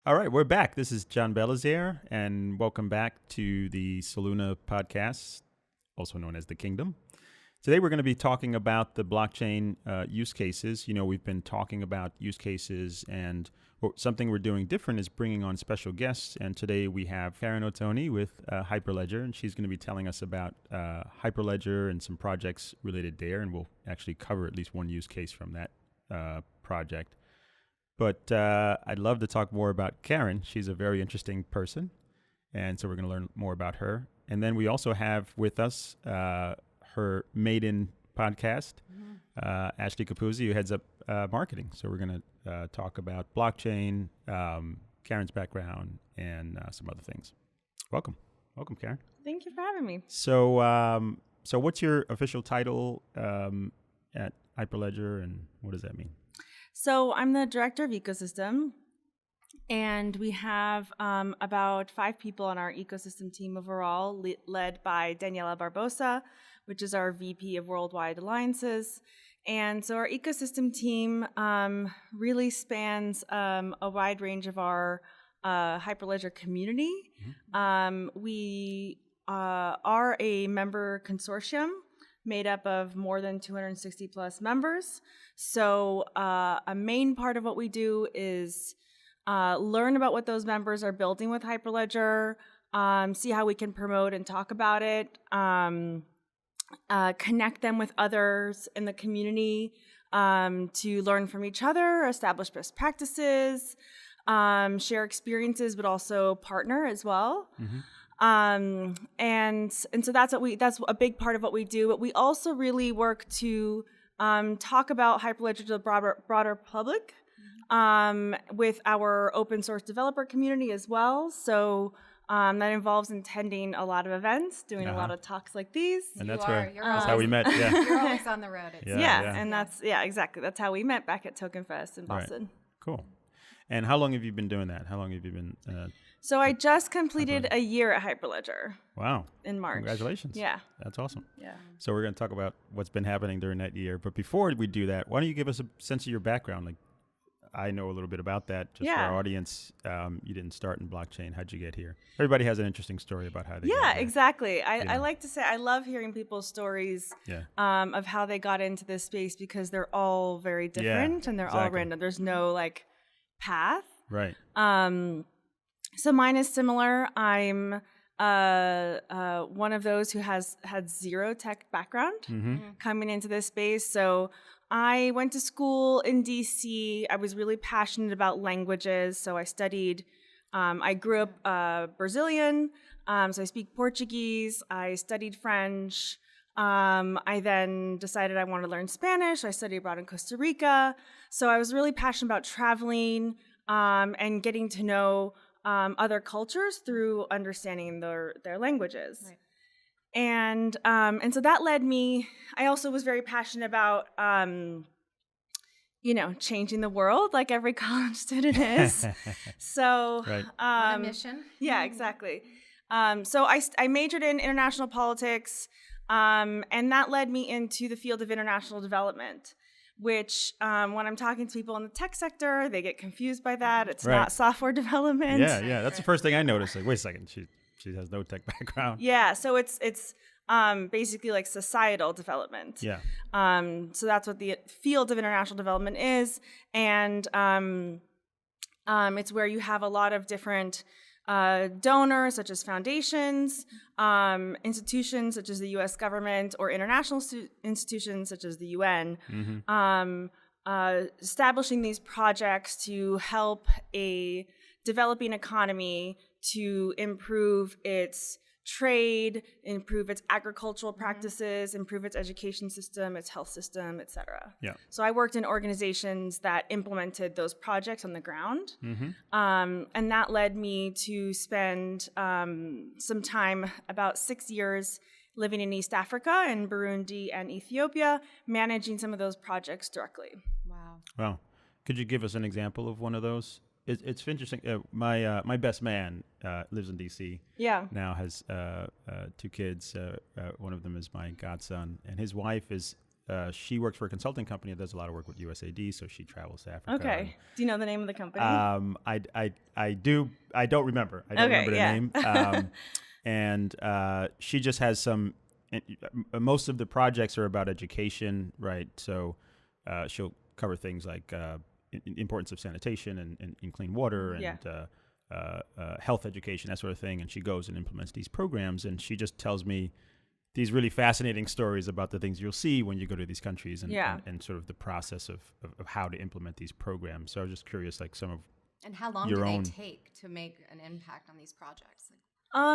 All right, we're back. This is John Belizaire, and welcome back to the Soluna podcast, also known as The Kingdom. Today, we're going to be talking about the blockchain use cases. You know, we've been talking about use cases, and something we're doing different is bringing on special guests. And today, we have Karen Ottoni with Hyperledger, and she's going to be telling us about Hyperledger and some projects related there, and we'll actually cover at least one use case from that project. But I'd love to talk more about Karen. She's a very interesting person, and so we're going to learn more about her. And then we also have with us her maiden podcast, Ashley Capuzzi, who heads up marketing. So we're going to talk about blockchain, Karen's background, and some other things. Welcome, Karen. Thank you for having me. So, so what's your official title at Hyperledger, and what does that mean? So I'm the director of ecosystem, and we have about 5 people on our ecosystem team overall, led by Daniela Barbosa, which is our VP of Worldwide Alliances. And so our ecosystem team really spans a wide range of our Hyperledger community. We are a member consortium made up of more than 260 plus members. So a main part of what we do is learn about what those members are building with Hyperledger, see how we can promote and talk about it, connect them with others in the community to learn from each other, establish best practices, share experiences, but also partner as well. And so that's a big part of what we do. But we also really work to talk about Hyperledger to the broader public with our open source developer community as well. So that involves attending a lot of events, doing a lot of talks like these. And that's how we met. Yeah, you're always on the road. And that's exactly. That's how we met back at Token Fest in Boston. Right. Cool. And how long have you been doing that? How long have you been? So I just completed a year at Hyperledger. Wow. In March. Congratulations. Yeah. That's awesome. Yeah. So we're going to talk about what's been happening during that year. But before we do that, why don't you give us a sense of your background? Like, I know a little bit about that. Just for our audience, you didn't start in blockchain. How'd you get here? Everybody has an interesting story about how they got here. Exactly. I like to say I love hearing people's stories of how they got into this space because they're all very different and they're all random. There's no like path. Right. So mine is similar. I'm one of those who has had zero tech background coming into this space. So I went to school in DC. I was really passionate about languages. So I studied, I grew up Brazilian. So I speak Portuguese. I studied French. I then decided I wanted to learn Spanish. I studied abroad in Costa Rica. So I was really passionate about traveling and getting to know other cultures through understanding their languages. Right. And so that led me, I also was very passionate about, changing the world like every college student is. So, on a mission. Yeah, exactly. So I majored in international politics, and that led me into the field of international development, which when I'm talking to people in the tech sector, they get confused by that. It's not software development. Yeah. That's the first thing I noticed. Like, wait a second, she has no tech background. Yeah, so it's basically like societal development. Yeah. So that's what the field of international development is, and it's where you have a lot of different donors, such as foundations, institutions such as the U.S. government, or international institutions such as the UN, establishing these projects to help a developing economy to improve its trade, improve its agricultural practices, improve its education system, its health system, et cetera. Yeah. So I worked in organizations that implemented those projects on the ground. And that led me to spend some time, about 6 years, living in East Africa, in Burundi and Ethiopia, managing some of those projects directly. Wow. Could you give us an example of one of those? It's interesting. My best man lives in DC. Yeah. Now has 2 kids. One of them is my godson, and his wife is she works for a consulting company that does a lot of work with USAID, so she travels to Africa. Okay. Do you know the name of the company? I do. I don't remember. I don't remember the name. And she just has some. Most of the projects are about education, right? So she'll cover things like importance of sanitation and clean water and health education, that sort of thing. And she goes and implements these programs, and she just tells me these really fascinating stories about the things you'll see when you go to these countries and sort of the process of how to implement these programs. So I was just curious, like some of and how long do they take to make an impact on these projects? I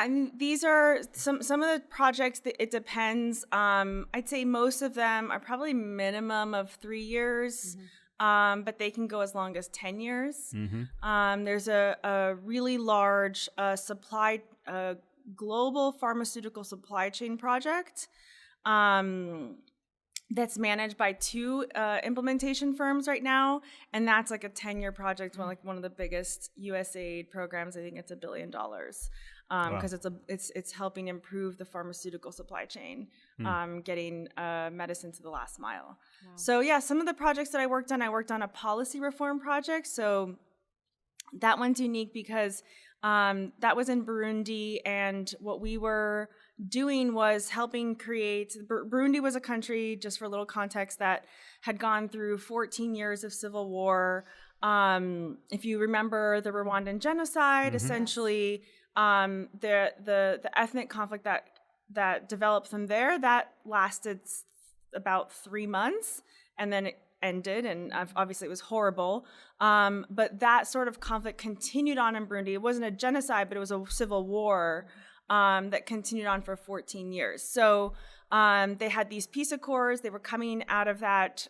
mean, these are some of the projects that it depends. I'd say most of them are probably minimum of 3 years, but they can go as long as 10 years. There's a really large global pharmaceutical supply chain project that's managed by 2 implementation firms right now, and that's like a 10-year project. One of the biggest USAID programs. I think it's $1 billion because it's helping improve the pharmaceutical supply chain, getting medicine to the last mile. Wow. So yeah, some of the projects that I worked on a policy reform project. So that one's unique because that was in Burundi, and what we were doing was helping create. Burundi was a country, just for a little context, that had gone through 14 years of civil war. If you remember the Rwandan genocide, essentially the ethnic conflict that developed from there, that lasted about 3 months, and then it ended, and obviously it was horrible. But that sort of conflict continued on in Burundi. It wasn't a genocide, but it was a civil war that continued on for 14 years. So they had these peace accords. They were coming out of that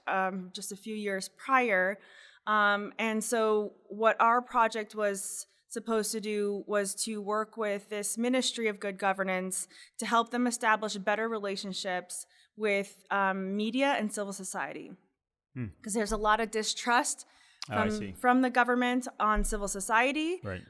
just a few years prior. And so what our project was supposed to do was to work with this Ministry of Good Governance to help them establish better relationships with media and civil society. Because there's a lot of distrust from the government on civil society. Right.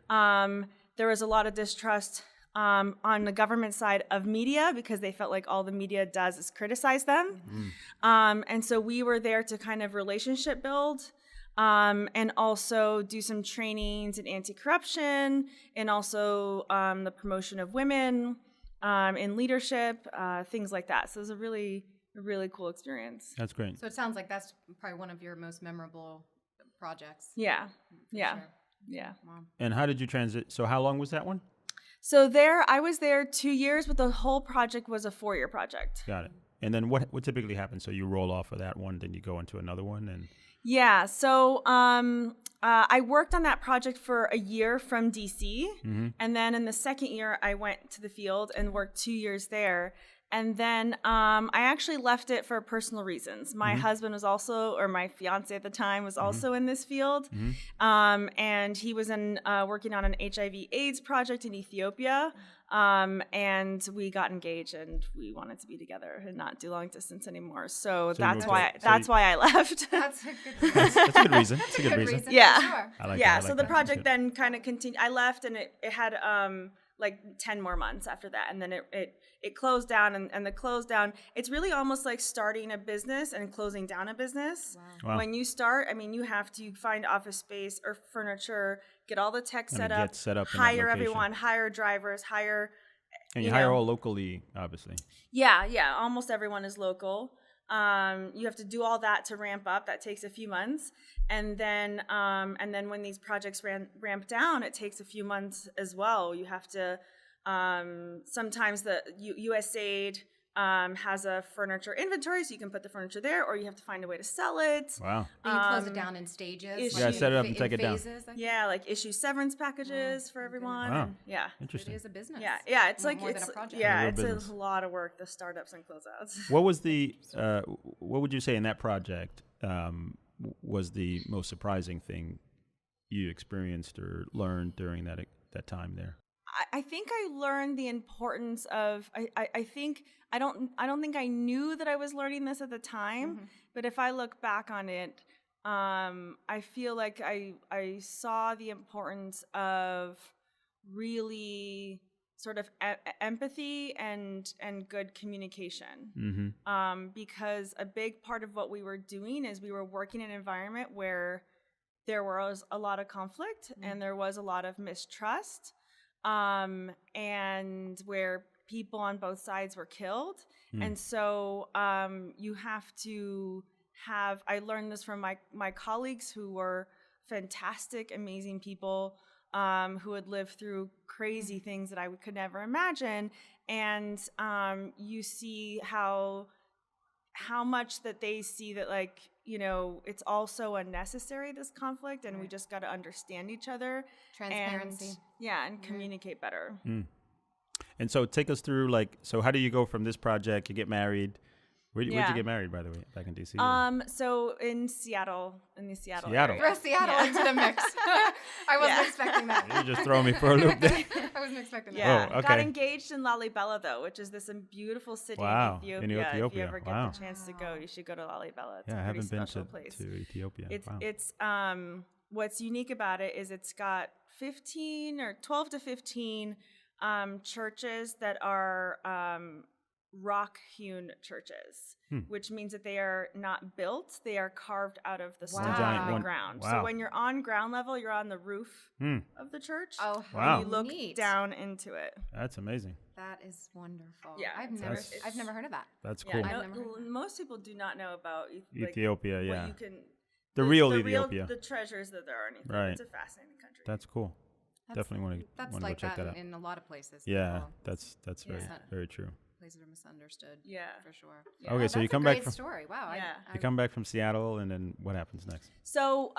There was a lot of distrust on the government side of media because they felt like all the media does is criticize them. And so we were there to kind of relationship build and also do some trainings in anti-corruption and also the promotion of women in leadership, things like that. So it was a really cool experience. That's great. So it sounds like that's probably one of your most memorable projects. Yeah. Sure. Wow. And how did you transit? So how long was that one? So I was there 2 years, but the whole project was a 4-year project. Got it. And then what typically happens? So you roll off of that one, then you go into another one, and yeah. So I worked on that project for a year from DC, and then in the second year I went to the field and worked 2 years there. And then I actually left it for personal reasons. My husband was also, or my fiance at the time, was also in this field. And he was working on an HIV/AIDS project in Ethiopia. And we got engaged, and we wanted to be together and not do long distance anymore. So that's why I left. That's a good reason. It's a good reason. Yeah. Sure. I like yeah. that. So the project then kind of continued. I left, and it had like 10 more months after that, and then it closed down. And the close down, it's really almost like starting a business and closing down a business. Wow. When you start, I mean, you have to find office space or furniture, get all the tech set up, hire everyone, hire drivers, and you hire all locally, obviously. Yeah, almost everyone is local. You have to do all that to ramp up. That takes a few months, and then when these projects ramp down, it takes a few months as well. You have to sometimes the USAID has a furniture inventory, so you can put the furniture there, or you have to find a way to sell it. Wow. You close it down in stages. Yeah, set it up and take it down. Yeah, like issue severance packages for everyone. Wow. And, yeah. Interesting. It is a business. Yeah. It's like more than a project. it's a lot of work. The startups and closeouts. What was what would you say in that project was the most surprising thing you experienced or learned during that time there? I think I learned the importance of. I don't think I knew that I was learning this at the time, but if I look back on it, I feel like I saw the importance of really sort of empathy and good communication. Because a big part of what we were doing is we were working in an environment where there was a lot of conflict and there was a lot of mistrust, and where people on both sides were killed. And so you have to have, I learned this from my colleagues who were fantastic, amazing people, who had lived through crazy things that I could never imagine. And you see how much that they see that, like, you know, it's all so unnecessary, this conflict, and we just got to understand each other. Transparency. And communicate better. And so take us through, like, so how do you go from this project, you get married? Where'd you get married, by the way, back in D.C.? So in Seattle, Seattle. area. Throw Seattle into the mix. I wasn't expecting that. You're just throwing me for a loop there. I wasn't expecting that. Yeah, Oh, okay. Got engaged in Lalibela, though, which is this beautiful city in Ethiopia. In Ethiopia. If you ever get Wow. the chance to go, you should go to Lalibela. It's Yeah, a I pretty haven't been special place. to Ethiopia. It's what's unique about it is it's got 15 or 12 to 15 churches that are rock-hewn churches, which means that they are not built; they are carved out of the stone in the ground. Wow. So when you're on ground level, you're on the roof of the church. Oh, wow. And you look neat. down into it. That's amazing. That is wonderful. Yeah, I've never heard of that. That's cool. Yeah, I've never heard of it. most people do not know about Ethiopia, what yeah. you can, The real Ethiopia. the treasures that there are in Ethiopia. Right. It's a fascinating country. That's cool. Definitely want to go like check that out. in a lot of places. Yeah, People- that's very true. Places are misunderstood. Yeah. For sure. Okay, so you That's come a back great from story. Wow. Yeah. you come back from Seattle, and then what happens next? So,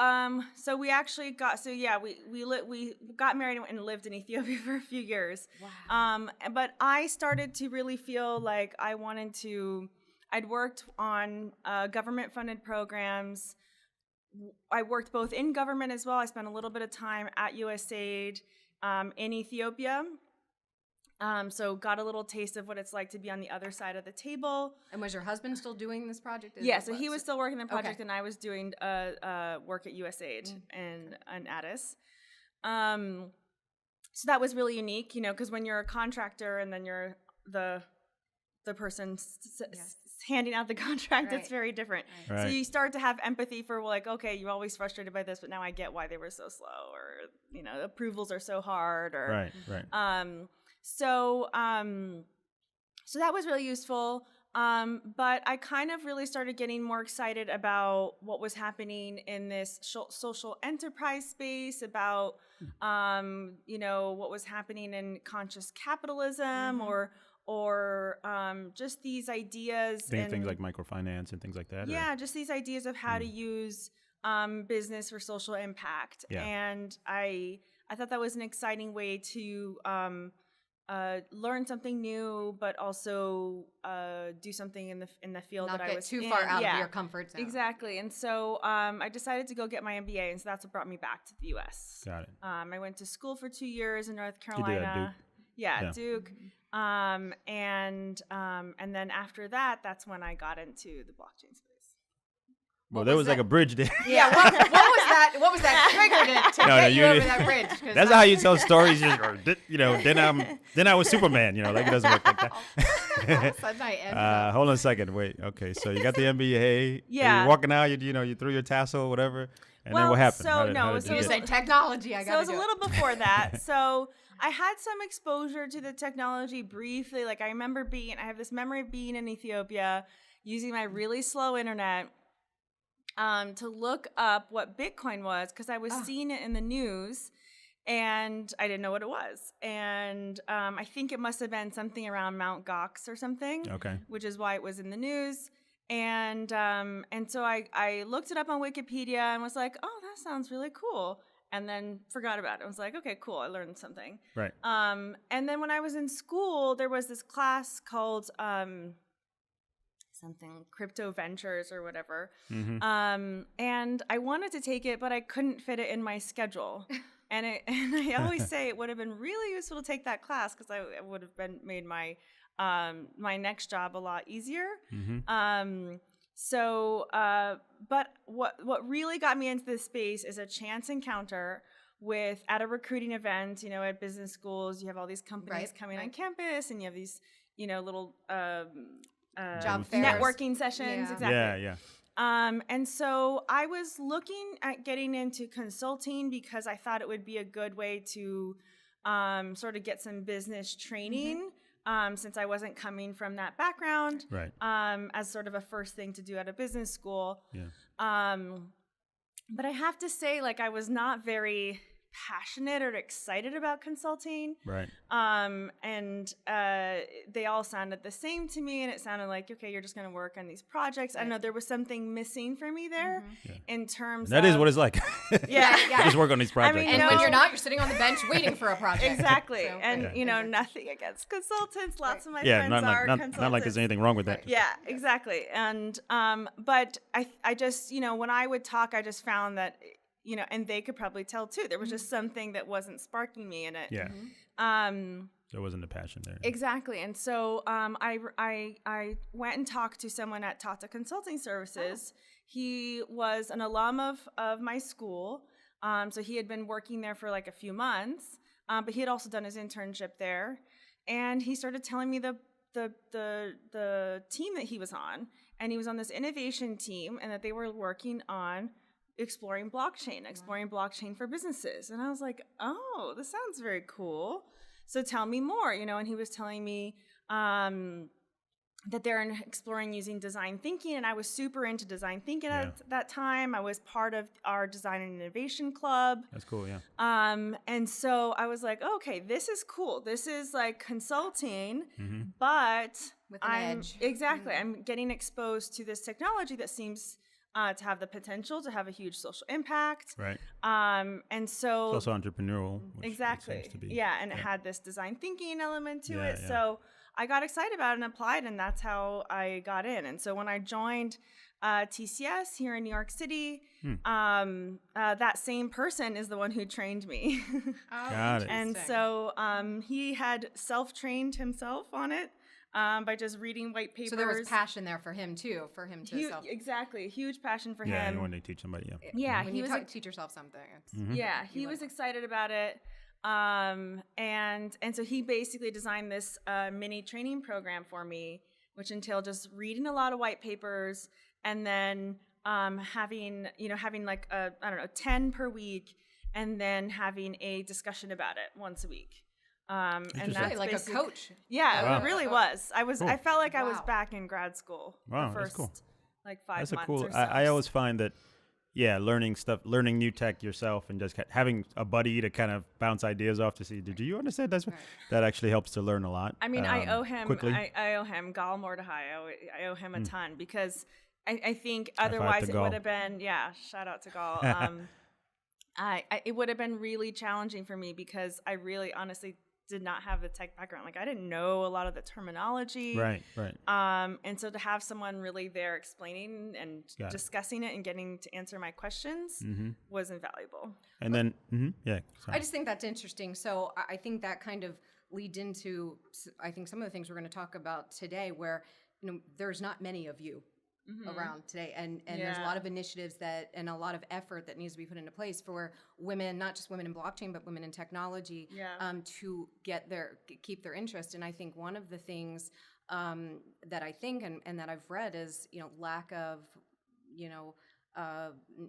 so we actually got, we got married and lived in Ethiopia for a few years. Wow. But I started to really feel like I wanted to, I'd worked on government-funded programs. I worked both in government as well. I spent a little bit of time at USAID in Ethiopia. So got a little taste of what it's like to be on the other side of the table. And was your husband still doing this project? Yeah, so he was still working the project, Okay. and I was doing work at USAID and Addis. So that was really unique, you know, because when you're a contractor and then you're the person handing out the contract, it's very different. Right. So you start to have empathy for, like, okay, you're always frustrated by this, but now I get why they were so slow, or, you know, approvals are so hard, or Right. So that was really useful. But I kind of really started getting more excited about what was happening in this social enterprise space, about, you know, what was happening in conscious capitalism, or just these ideas. Things like microfinance and things like that. Yeah, just these ideas of how to use business for social impact. Yeah. And I thought that was an exciting way to learn something new, but also do something in the field Not that get I was too in. far out of your comfort zone. Exactly. And so I decided to go get my MBA, and so that's what brought me back to the U.S. Got it. I went to school for 2 years in North did at Carolina. Duke. Yeah, Duke. And then after that, that's when I got into the blockchain space. Well, there was like a bridge there. Yeah. What was that? What was that triggered it to get you over that bridge? 'Cause That's how you tell stories. You know, then I was Superman. You know, like it doesn't work like that. Sudden I ended up. Hold on a second. Wait. Okay. So you got the MBA. Yeah. You're walking out. You threw your tassel, whatever. And then what happened? So How did no, you so You get say technology. I So got it was a little before that. So I had some exposure to the technology briefly. Like I have this memory of being in Ethiopia, using my really slow internet to look up what Bitcoin was, because I was seeing it in the news and I didn't know what it was. And I think it must have been something around Mount Gox or something, Okay. which is why it was in the news. And so I looked it up on Wikipedia and was like, oh, that sounds really cool. And then forgot about it. I was like, okay, cool. I learned something. Right. And then when I was in school, there was this class called something crypto ventures or whatever. And I wanted to take it, but I couldn't fit it in my schedule. And I always say it would have been really useful to take that class, because it would have made my my next job a lot easier. But what really got me into this space is a chance encounter at a recruiting event, at business schools, you have all these companies coming on campus, and you have these, little job fairs, networking sessions. Exactly. Yeah. And so I was looking at getting into consulting because I thought it would be a good way to sort of get some business training, since I wasn't coming from that background, right? As sort of a first thing to do at a business school. Yeah. But I have to say, like, I was not very passionate or excited about consulting. Right. And they all sounded the same to me, and it sounded like, okay, you're just going to work on these projects. I don't know, there was something missing for me there in terms That of... is what it's like. Yeah. Just work on these projects. I mean, and when you're not, you're sitting on the bench waiting for a project. Exactly. So, and, nothing against consultants. Lots of my friends are consultants. Not like there's anything wrong with that. Yeah, exactly. And, but I just, when I would talk, I just found that, and they could probably tell too, there was just something that wasn't sparking me in it. Yeah. There wasn't a passion there. Exactly. And so I went and talked to someone at Tata Consulting Services. He was an alum of my school. So he had been working there for like a few months, but he had also done his internship there. And he started telling me the team that he was on, and he was on this innovation team, and that they were working on exploring blockchain for businesses. And I was like, oh, this sounds very cool. So tell me more, and he was telling me that they're exploring using design thinking, and I was super into design thinking at that time. I was part of our design and innovation club. That's cool, yeah. And so I was like, okay, this is cool. This is like consulting, but with an edge. Exactly. I'm getting exposed to this technology that seems to have the potential to have a huge social impact. Right. And so... It's also entrepreneurial. Which exactly. It seems to be. Yeah, and it had this design thinking element to it. Yeah. So I got excited about it and applied, and that's how I got in. And so when I joined TCS here in New York City, that same person is the one who trained me. Got it. And so he had self-trained himself on it. By just reading white papers. So there was passion there for him too, exactly, huge passion for him. Yeah, you want to teach somebody. Yeah. Yeah, when you teach yourself something. He was excited about it, and so he basically designed this mini training program for me, which entailed just reading a lot of white papers, and then having like 10 per week, and then having a discussion about it once a week. And that's like a coach. Yeah, wow. It really was. Cool. I felt like I was back in grad school. Wow, the first, that's cool. Like 5 That's months a cool. or so. I always find that, learning new tech yourself, and just having a buddy to kind of bounce ideas off to see, did you understand that actually helps to learn a lot. I mean, I owe him quickly. I owe him Gal Mordechai. I owe him a ton, because I think otherwise it would have been, shout out to Gal. It would have been really challenging for me, because I really honestly did not have the tech background. Like, I didn't know a lot of the terminology. Right. And so to have someone really there explaining and discussing it and getting to answer my questions was invaluable. And then, I just think that's interesting. So I think that kind of leads into, I think, some of the things we're going to talk about today, where, there's not many of you around today, and there's a lot of initiatives and a lot of effort that needs to be put into place for women, not just women in blockchain, but women in technology, to keep their interest. And I think one of the things that I think and that I've read is lack of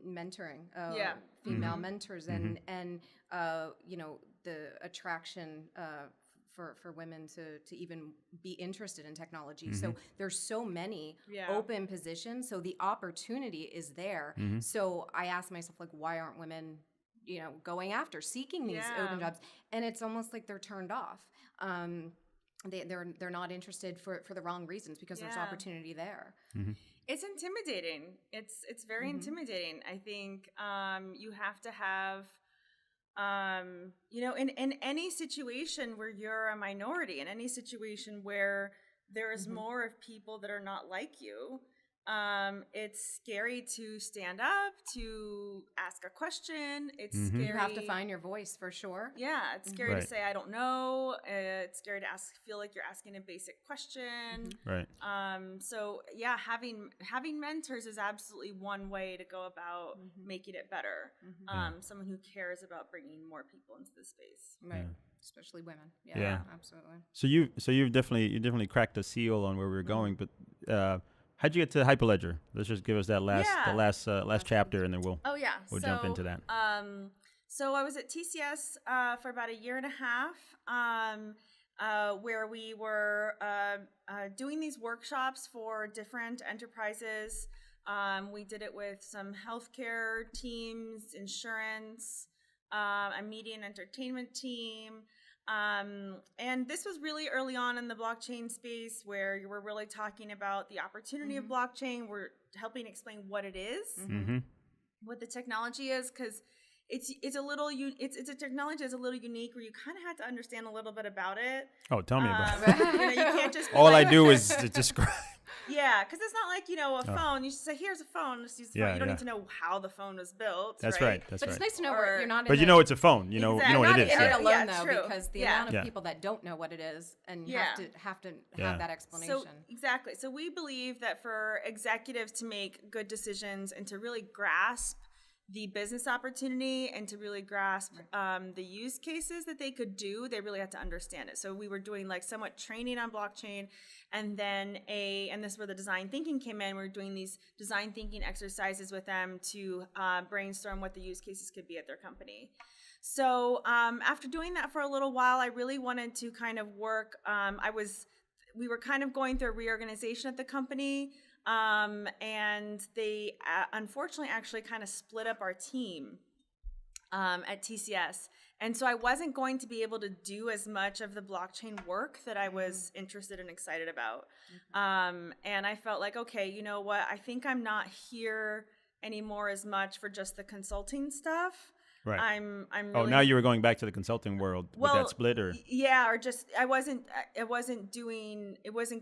mentoring, female mentors, and the attraction for women to even be interested in technology. So there's so many open positions. So the opportunity is there. So I ask myself, like, why aren't women, seeking these open jobs? And it's almost like they're turned off. They're not interested for the wrong reasons, because there's opportunity there. It's intimidating. It's very intimidating. I think you have to have, in any situation where you're a minority, in any situation where there is more of people that are not like you, It's scary to stand up, to ask a question. It's scary. You have to find your voice for sure. Yeah, it's scary to say I don't know. It's scary to feel like you're asking a basic question. Right. So yeah, having mentors is absolutely one way to go about making it better. Someone who cares about bringing more people into the space. Right. Yeah. Especially women. Yeah, absolutely. So you've definitely cracked the seal on where we were going, but how'd you get to Hyperledger? Let's just give us that last chapter, and then we'll jump into that. So I was at TCS for about a year and a half, where we were doing these workshops for different enterprises. We did it with some healthcare teams, insurance, a media and entertainment team. And this was really early on in the blockchain space, where you were really talking about the opportunity of blockchain. We're helping explain what it is, what the technology is, because it's a technology that's a little unique, where you kind of had to understand a little bit about it. Oh, tell me about it. You can't just all I do is to describe. Yeah, because it's not like, a phone. You just say, here's a phone. Just use the phone. You don't need to know how the phone was built. That's right. But it's nice to know where you're not. But it's a phone. You know what it is. You're not alone though, because the amount of people that don't know what it is and have to have that explanation. So exactly. So we believe that for executives to make good decisions and to really grasp the business opportunity and to really grasp the use cases that they could do, they really had to understand it. So we were doing somewhat training on blockchain, and then and this is where the design thinking came in. We were doing these design thinking exercises with them to brainstorm what the use cases could be at their company. So after doing that for a little while, I really wanted to kind of work. We were kind of going through a reorganization at the company. And they unfortunately actually kind of split up our team at TCS. And so I wasn't going to be able to do as much of the blockchain work that I was interested and excited about. And I felt like, okay, you know what? I think I'm not here anymore as much for just the consulting stuff. Right. I'm really, now you were going back to the consulting world with that split, or or just it wasn't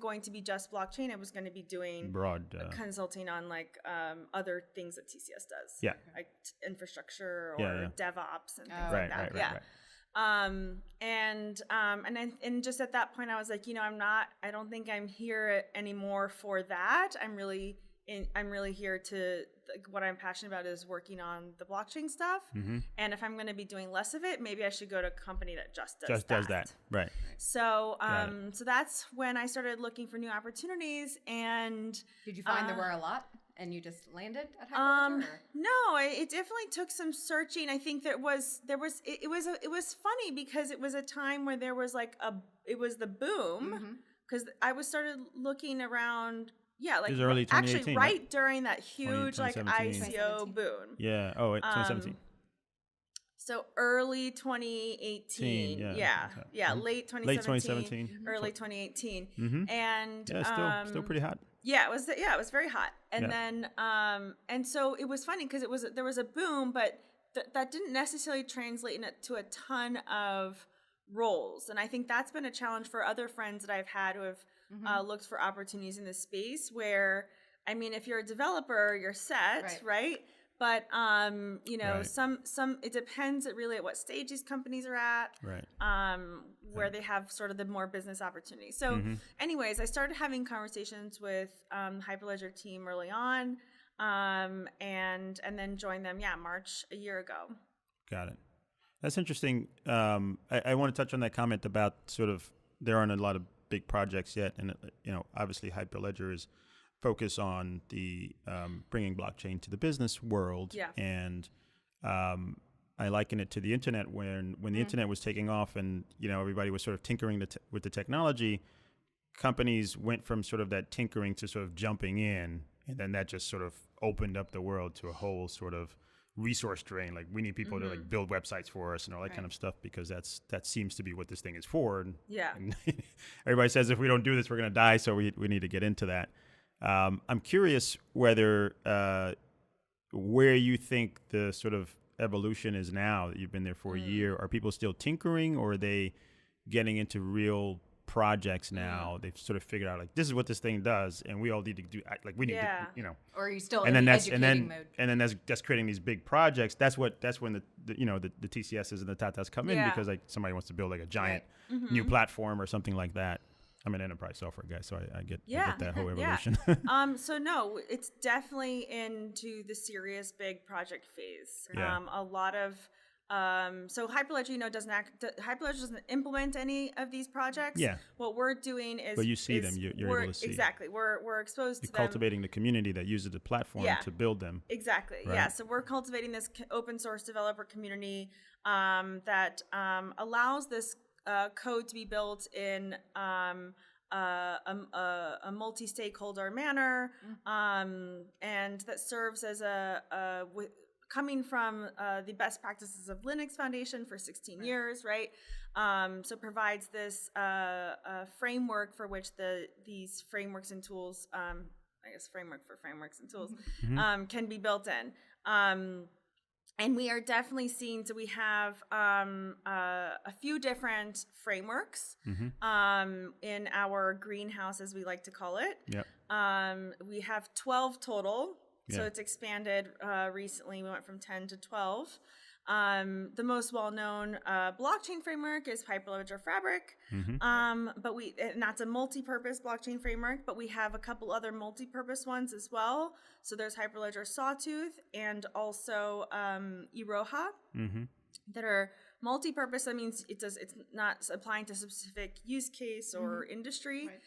going to be just blockchain. I was going to be doing broad consulting on other things that TCS does. Yeah. Like infrastructure or DevOps and things like that. Right. And just at that point I was like, I don't think I'm here anymore for that. I'm really here to, what I'm passionate about is working on the blockchain stuff. And if I'm going to be doing less of it, maybe I should go to a company that just does that. Right. So, so that's when I started looking for new opportunities. And did you find there were a lot and you just landed at Hyperledger? No, it definitely took some searching. I think it was funny because it was a time where there was it was the boom, because I was started looking around. Yeah, early 2018, actually right during that huge ICO boom. Yeah. Oh, 2017. So early 2018. Late 2017. Early 2018. And still pretty hot. Yeah, it was very hot. And then and so it was funny because there was a boom, but that didn't necessarily translate into a ton of roles. And I think that's been a challenge for other friends that I've had who have looked for opportunities in this space, where, if you're a developer, you're set, right? But, some it depends really at what stage these companies are at, where they have sort of the more business opportunities. So anyways, I started having conversations with Hyperledger team early on, and then joined them, March a year ago. Got it. That's interesting. I want to touch on that comment about sort of there aren't a lot of big projects yet, and obviously Hyperledger is focused on the bringing blockchain to the business world, and I liken it to the internet when the internet was taking off, and everybody was sort of tinkering with the technology. Companies went from sort of that tinkering to sort of jumping in, and then that just sort of opened up the world to a whole sort of resource drain. Like, we need people to build websites for us and all that kind of stuff, because that seems to be what this thing is for. And everybody says if we don't do this, we're going to die. So we need to get into that. I'm curious whether where you think the sort of evolution is now that you've been there for a year. Are people still tinkering, or are they getting into real projects now. They've sort of figured out like this is what this thing does, and we all need to do like we need to, you know. Or are you still and in then the that's educating mode? and then that's creating these big projects. That's when the you know the TCSs and the Tatas come in because like somebody wants to build like a giant new platform or something like that. I'm an enterprise software guy, so I get that whole evolution. So no, it's definitely into the serious big project phase. Yeah. A lot of so Hyperledger, you know, Hyperledger doesn't implement any of these projects. Yeah. What we're doing is, but you see them, you're able to see. Exactly. We're exposed You're to them. cultivating the community that uses the platform to build them. Exactly. Right? Yeah. So we're cultivating this open source developer community that allows this code to be built in a multi-stakeholder manner, and that serves as coming from the best practices of Linux Foundation for 16 years, right? So provides this framework for which these frameworks and tools, I guess framework for frameworks and tools, can be built in. And we are definitely seeing, so we have a few different frameworks in our greenhouse, as we like to call it. Yep. We have 12 total, so Yeah. it's expanded recently. We went from 10 to 12. The most well-known blockchain framework is Hyperledger Fabric, but and that's a multi-purpose blockchain framework, but we have a couple other multi-purpose ones as well. So there's Hyperledger Sawtooth and also Iroha that are multi-purpose. That means it's not applying to a specific use case or industry. Right.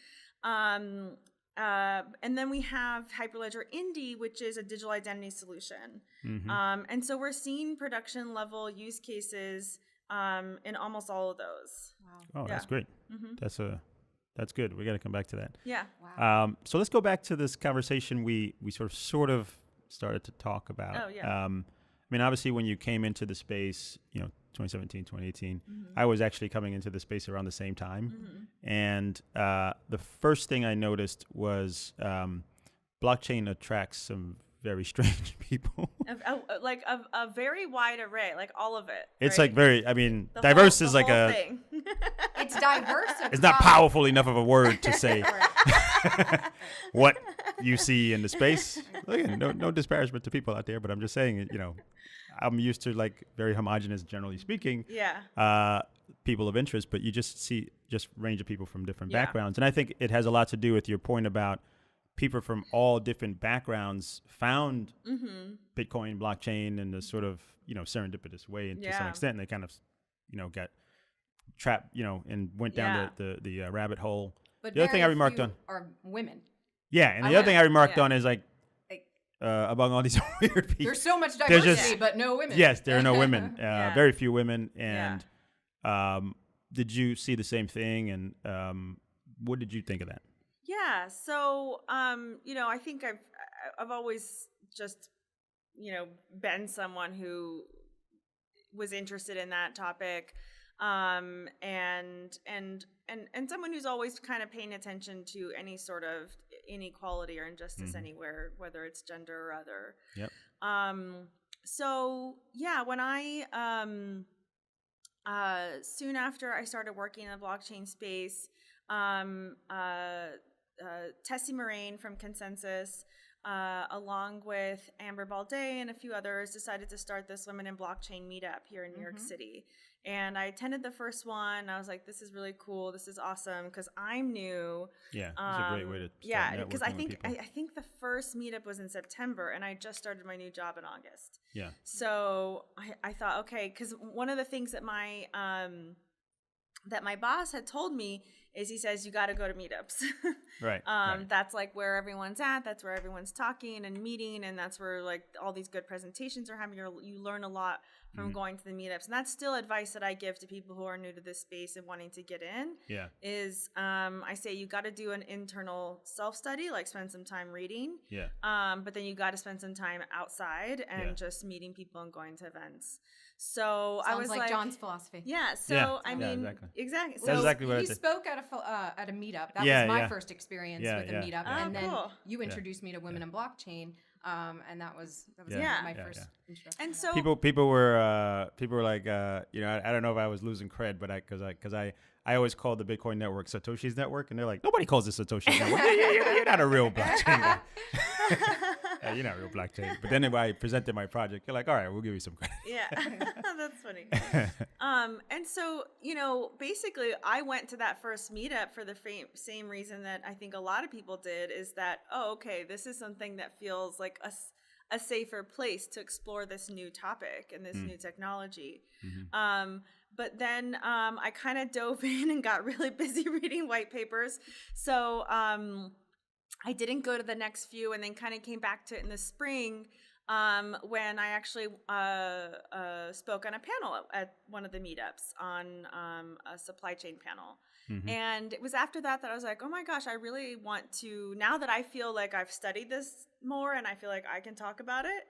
And then we have Hyperledger Indy, which is a digital identity solution. And so we're seeing production level use cases in almost all of those. Wow. Oh, that's great. That's good. We got to come back to that. Yeah. Wow. So let's go back to this conversation we sort of started to talk about. Oh, yeah. I mean, obviously, when you came into the space, 2017, 2018, I was actually coming into the space around the same time. And the first thing I noticed was blockchain attracts some very strange people. Like a very wide array, like all of it. It's right? like diverse is like a thing. It's diverse. it's not powerful enough of a word to say what you see in the space. Again, no disparagement to people out there, but I'm just saying, I'm used to like very homogenous, generally speaking, people of interest, but you just see range of people from different backgrounds. And I think it has a lot to do with your point about people from all different backgrounds found Bitcoin, blockchain in the sort of, serendipitous way to some extent. And they kind of, got trapped, and went down the rabbit hole. But the other thing I remarked on are women. Yeah. And the other thing I remarked on is like, among all these weird people. There's so much diversity, but no women. Yes, there are no women. Very few women. And did you see the same thing? And what did you think of that? Yeah. So, I think I've always just, been someone who was interested in that topic, and someone who's always kind of paying attention to any sort of inequality or injustice anywhere, whether it's gender or other. Yep. So yeah, when I soon after I started working in the blockchain space, Tessie Moraine from Consensus, along with Amber Balday and a few others, decided to start this Women in Blockchain meetup here in New York City. And I attended the first one. I was like, this is really cool. This is awesome, because I'm new. Yeah, it's a great way to start networking because I with think people. I think the first meetup was in September, and I just started my new job in August. Yeah. So I thought, okay, because one of the things that my boss had told me is, he says, you got to go to meetups. Right. That's like where everyone's at. That's where everyone's talking and meeting. And that's where like all these good presentations are happening. You learn a lot from going to the meetups. And that's still advice that I give to people who are new to this space and wanting to get in. Yeah. Is I say you got to do an internal self-study, like spend some time reading. Yeah. But then you got to spend some time outside and just meeting people and going to events. So I was like John's philosophy. Yeah. So Yeah. I mean, exactly. So That's exactly what I he did. spoke at a meetup. That Yeah, was my yeah. first experience Yeah, with a yeah. meetup, Oh, and then cool. you introduced me to Women in Blockchain, and that was Yeah. my Yeah, first yeah. introduction. And so People were like, I don't know if I was losing cred, but because I I always call the Bitcoin network Satoshi's network, and they're like, nobody calls it Satoshi's network. You're not a real blockchain guy. You're not a real blockchain. But then when I presented my project, you're like, all right, we'll give you some credit. Yeah, that's funny. And so, basically I went to that first meetup for the same reason that I think a lot of people did, is that, okay, this is something that feels like a safer place to explore this new topic and this new technology. Mm-hmm. But then I kind of dove in and got really busy reading white papers. So I didn't go to the next few, and then kind of came back to it in the spring when I actually spoke on a panel at one of the meetups on a supply chain panel. Mm-hmm. And it was after that I was like, oh my gosh, I really want to, now that I feel like I've studied this more and I feel like I can talk about it,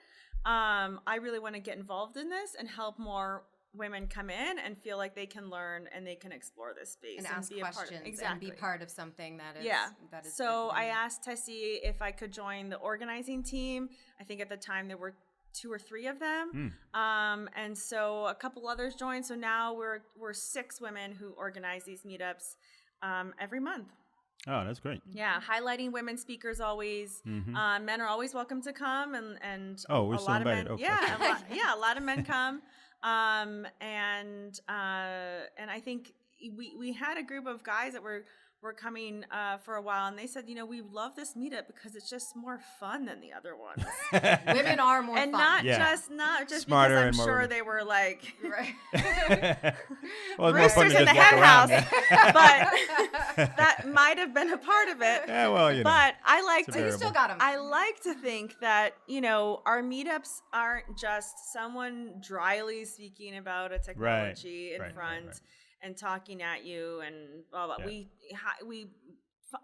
I really want to get involved in this and help more women come in and feel like they can learn and they can explore this space and ask be questions and be part of something that is that is so I asked Tessie if I could join the organizing team. I think at the time there were 2 or 3 of them, and so a couple others joined, so now we're 6 women who organize these meetups every month. Oh, that's great. Yeah, highlighting women speakers always. Mm-hmm. Men are always welcome to come, and we're still invited. Okay. Yeah, a lot of men come. And I think we had a group of guys that were coming for a while, and they said, we love this meetup because it's just more fun than the other ones. Women are more and fun. not just smarter, because I'm sure they were like well, roosters in the hen house, but that might have been a part of it. Yeah, well, but I like to. You still got them. I like to think that our meetups aren't just someone dryly speaking about a technology in front. Right. And talking at you and blah, blah. Yeah. We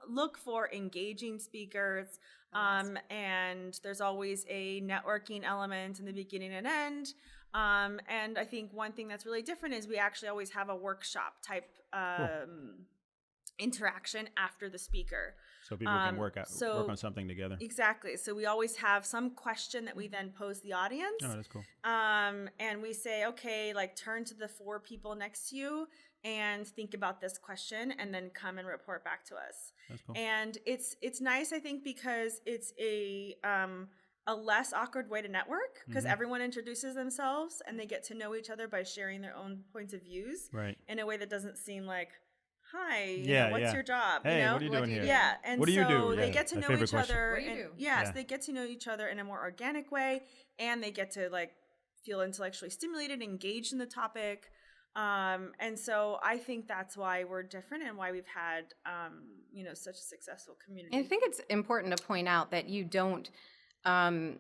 look for engaging speakers, and there's always a networking element in the beginning and end. And I think one thing that's really different is we actually always have a workshop type interaction after the speaker. So people can work on something together. Exactly. So we always have some question that we then pose the audience. Oh, that's cool. And we say, okay, turn to the 4 people next to you and think about this question, and then come and report back to us. That's cool. And it's nice, I think, because it's a less awkward way to network, because everyone introduces themselves and they get to know each other by sharing their own points of views in a way that doesn't seem like, hi, what's your job? Hey, what are you doing here? Yeah, and what do you do? They get to know each other. What do you do? Yes, they get to know each other in a more organic way, and they get to feel intellectually stimulated, engaged in the topic. And so I think that's why we're different and why we've had, such a successful community. And I think it's important to point out that you don't, men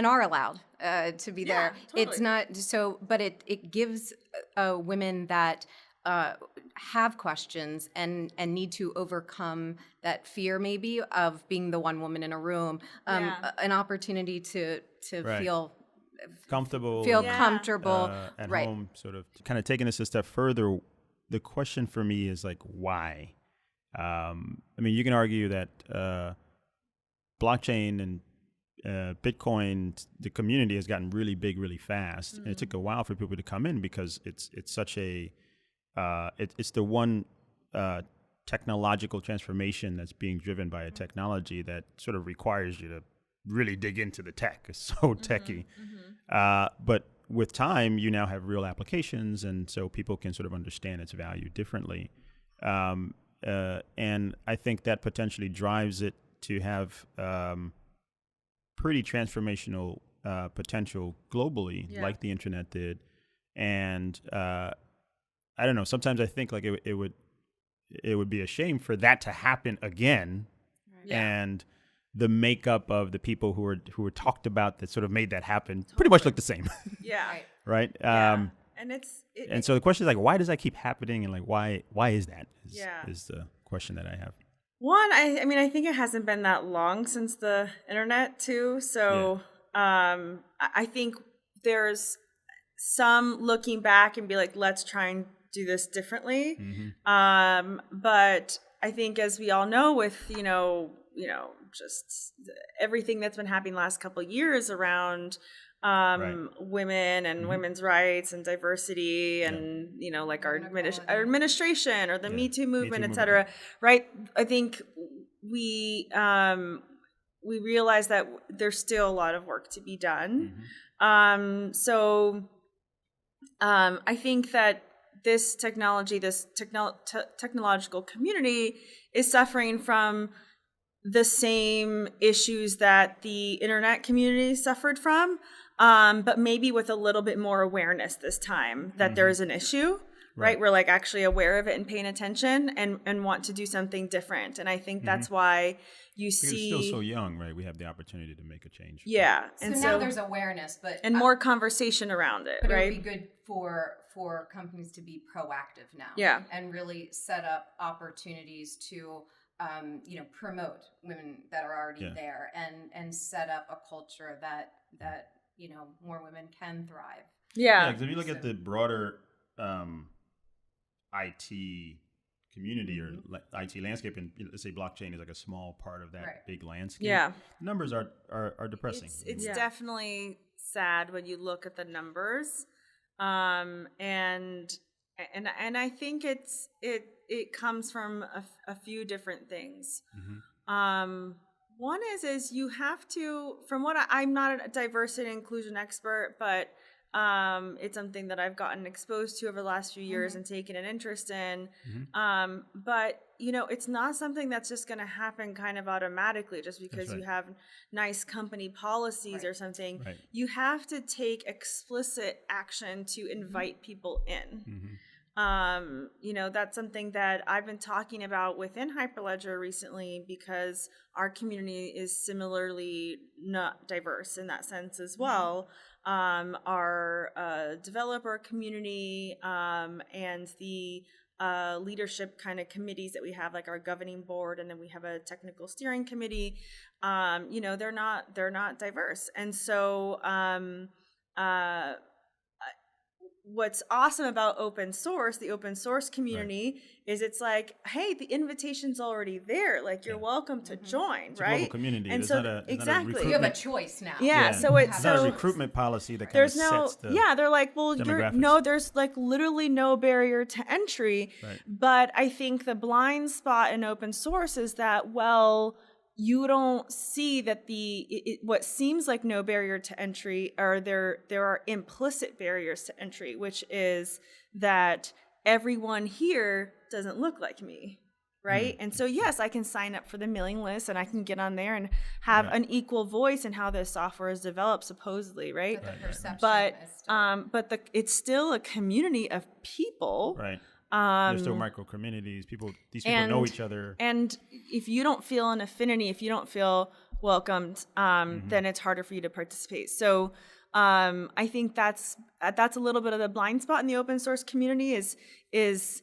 are allowed to be there. Totally. It's not so, but it gives women that have questions and need to overcome that fear maybe of being the one woman in a room, an opportunity to feel comfortable, at home, sort of. Kind of taking this a step further, the question for me is why? You can argue that blockchain and Bitcoin, the community has gotten really big, really fast, and it took a while for people to come in because it's such a it's the one technological transformation that's being driven by a technology that sort of requires you to really dig into the tech. It's so techy. But with time, you now have real applications, and so people can sort of understand its value differently. And I think that potentially drives it to have pretty transformational potential globally, like the internet did. And I don't know, sometimes I think it would be a shame for that to happen again. And the makeup of the people who were talked about that sort of made that happen pretty much look the same. Right. And so the question is why does that keep happening, and why is that? Is the question that I have. One, I think it hasn't been that long since the internet too. So I think there's some looking back and be let's try and do this differently. But I think, as we all know, with just everything that's been happening the last couple of years around women and women's rights and diversity and, you know, like our administration or the Me Too movement, et cetera, right? I think we realize that there's still a lot of work to be done. So I think that this technology, technological community is suffering from the same issues that the internet community suffered from, but maybe with a little bit more awareness this time that there is an issue, right? We're like actually aware of it and paying attention and want to do something different. And I think that's why you because see it's still so young, right? We have the opportunity to make a change. Yeah. And so now there's awareness, but more conversation around it, but right? it would be good for companies to be proactive now. Yeah. And really set up opportunities to promote women that are already there and set up a culture that you know, more women can thrive. Yeah, because if you look at the broader IT community or IT landscape, and let's say blockchain is like a small part of that big landscape. Yeah, numbers are depressing. It's definitely sad when you look at the numbers, and I think it comes from a few different things. One is you have to, from what I'm not a diversity and inclusion expert, but it's something that I've gotten exposed to over the last few years and taken an interest in. But, you know, it's not something that's just going to happen kind of automatically just because you have nice company policies or something. You have to take explicit action to invite people in. You know, that's something that I've been talking about within Hyperledger recently because our community is similarly not diverse in that sense as well. Our developer community and the leadership kind of committees that we have, like our governing board, and then we have a technical steering committee. You know, they're not diverse, and so what's awesome about open source, the open source community, is it's like, hey, the invitation's already there. Like, you're welcome to join, it's right? A global community. And it's so not exactly, you have a choice now. So it's not a recruitment policy that kind of sets the they're like, well, there's like literally no barrier to entry. But I think the blind spot in open source is that, well, you don't see that what seems like no barrier to entry there are implicit barriers to entry, which is that everyone here doesn't look like me, right? And so yes, I can sign up for the mailing list and I can get on there and have an equal voice in how this software is developed, supposedly, right? But it's still a community of people, right? There's still micro communities. These people know each other. And if you don't feel an affinity, if you don't feel welcomed, then it's harder for you to participate. So I think that's a little bit of the blind spot in the open source community is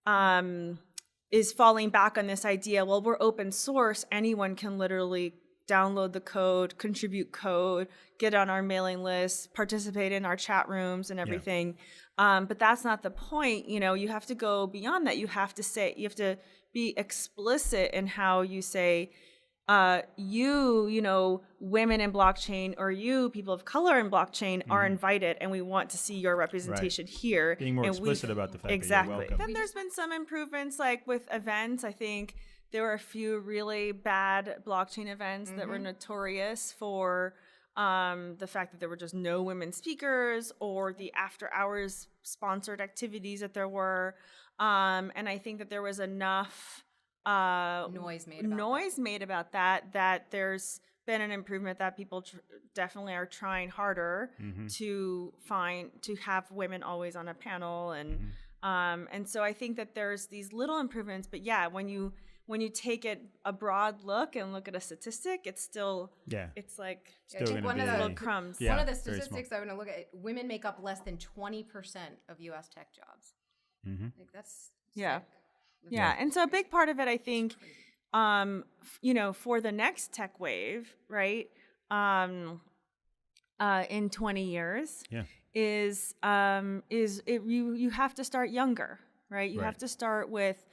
falling back on this idea. Well, we're open source. Anyone can literally download the code, contribute code, get on our mailing list, participate in our chat rooms and everything. But that's not the point. You know, you have to go beyond that. You have to be explicit in how you say, you know, women in blockchain, or you, people of color in blockchain, are invited, and we want to see your representation here. Being more explicit about the fact that you're welcome. Then there's been some improvements, like with events. I think there were a few really bad blockchain events that were notorious for the fact that there were just no women speakers, or the after hours sponsored activities that there were. And I think that there was enough noise made about that there's been an improvement, that people definitely are trying harder to have women always on a panel. And so I think that there's these little improvements, but when you take it a broad look and look at a statistic, it's still it's like one of the little crumbs. One of the statistics I want to look at: women make up less than 20% of U.S. tech jobs. Like that's sick. And so a big part of it, I think, you know, for the next tech wave, right, in 20 years, is you have to start younger, right? You have to start with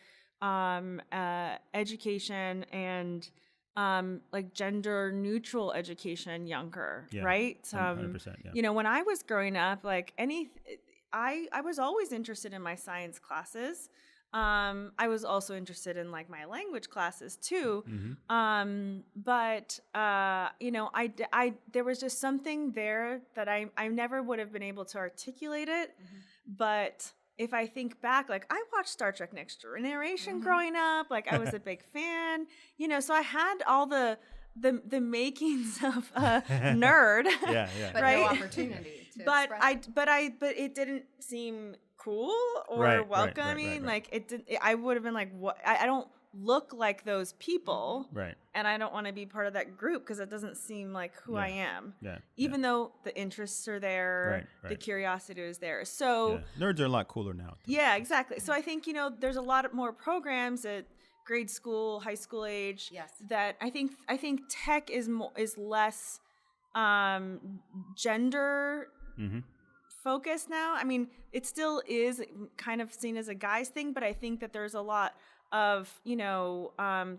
education and like gender neutral education younger, Yeah, right? 100%. Yeah. You know, when I was growing up, like I was always interested in my science classes. I was also interested in like my language classes too. But you know, there was just something there that I never would have been able to articulate it. But if I think back, like I watched Star Trek Next Generation growing up, like I was a big fan, you know, so I had all the makings of a nerd. Yeah. But right? no opportunity to but express but it didn't seem cool or Right, welcoming. right. Like it didn't. I would have been like, what? I don't look like those people, Right. and I don't want to be part of that group because it doesn't seem like who I am. Yeah. Even though the interests are there, Right. the curiosity is there. So Nerds are a lot cooler now. yeah, exactly. So I think, you know, there's a lot more programs at grade school, high school age. Yes. That I think tech is less gender focused now. I mean, it still is kind of seen as a guy's thing, but I think that there's a lot of, you know,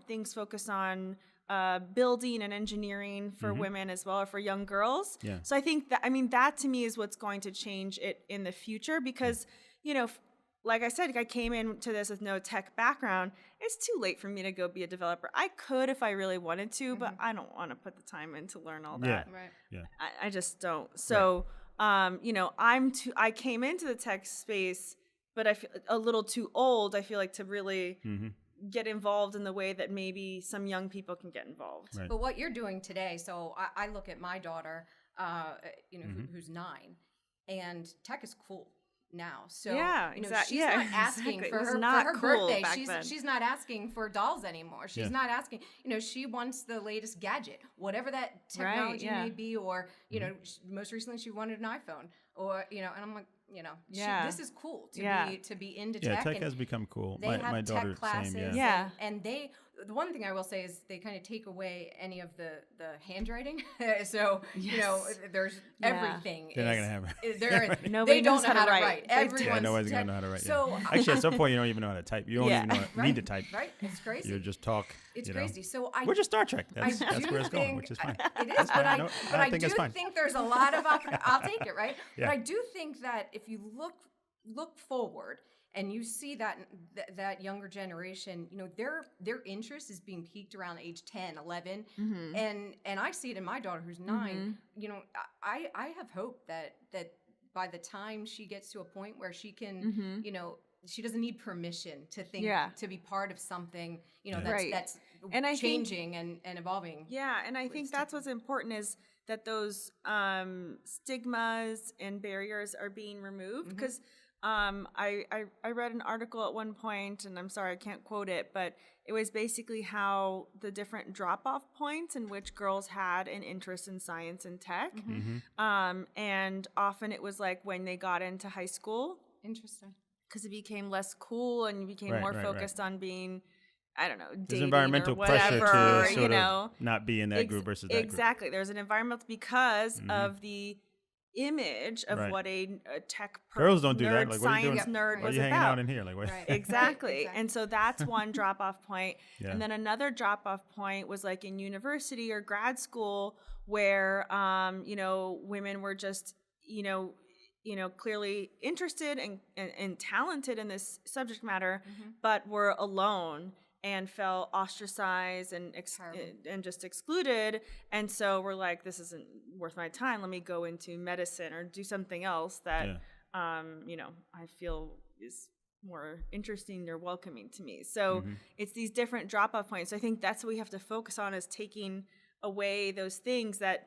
things focused on building and engineering for women as well, or for young girls. Yeah. So I think that, I mean, that to me is what's going to change it in the future because, you know, like I said, I came into this with no tech background. It's too late for me to go be a developer. I could if I really wanted to, but I don't want to put the time in to learn all that. Right. Yeah. I just don't. So, you know, I came into the tech space, but I feel a little too old, I feel like, to really get involved in the way that maybe some young people can get involved. Right. But what you're doing today, so I look at my daughter, you know, who's 9, and tech is cool now. So Yeah, you know, exactly. she's not asking Exactly. for It was her, not for her cool birthday. back then. She's not asking for dolls anymore. She's Yeah. not asking, you know, she wants the latest gadget, whatever that technology yeah. may be, or, you know, most recently she wanted an iPhone, or, you know, and I'm like, you know, this is cool to be into Yeah, tech. tech and has become cool. they My have daughter, tech classes, same. Yeah. and the one thing I will say is they kind of take away any of the handwriting. So you know, there's everything. They're not gonna have it. Nobody they don't knows know how to write. They do. Everyone's nobody's gonna know how to write. So Actually, at some point, you don't even know how to type. You don't even need to type. Right? It's crazy. You just talk. It's you know. crazy. So We're just Star Trek. That's do where it's going, think- which is fine. It is, but No, but I think do it's fine. think there's a lot of I'll take it, right? Yeah. But I do think that if you look forward and you see that younger generation, you know, their interest is being piqued around age 10, 11. And I see it in my daughter who's 9. You know, I have hope that by the time she gets to a point where she can, you know, she doesn't need permission to think to be part of something, you know, that's and I changing and evolving. Yeah, and I think that's what's important is that those stigmas and barriers are being removed because I read an article at one point, and I'm sorry I can't quote it, but it was basically how the different drop-off points in which girls had an interest in science and tech, and often it was like when they got into high school. Interesting. Because it became less cool and you became more focused on being, I don't know, dating There's environmental or whatever, pressure to you sort know. of not be in that group versus that group. Exactly. There's an environmental because of the image of what a tech Girls don't do nerd, that. Like, what are you science doing? nerd Why are was you hanging about. out in here? Like, what? Right. Exactly. Exactly. And so that's one drop-off point. Yeah. And then another drop-off point was like in university or grad school where, you know, women were just, you know, clearly interested and talented in this subject matter, but were alone and felt ostracized and just excluded. And so we're like, this isn't worth my time. Let me go into medicine or do something else that, you know, I feel is more interesting or welcoming to me. So it's these different drop-off points. I think that's what we have to focus on is taking away those things that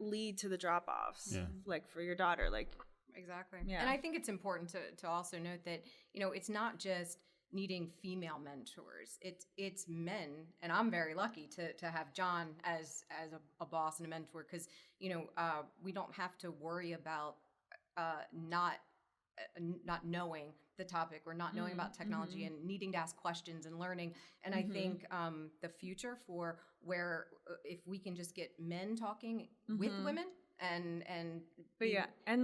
lead to the drop-offs, like for your daughter, like. Exactly. Yeah. And I think it's important to also note that, you know, it's not just needing female mentors. It's men, and I'm very lucky to have John as a boss and a mentor because, you know, we don't have to worry about not knowing the topic or not knowing about technology and needing to ask questions and learning. And I think the future for where if we can just get men talking with women and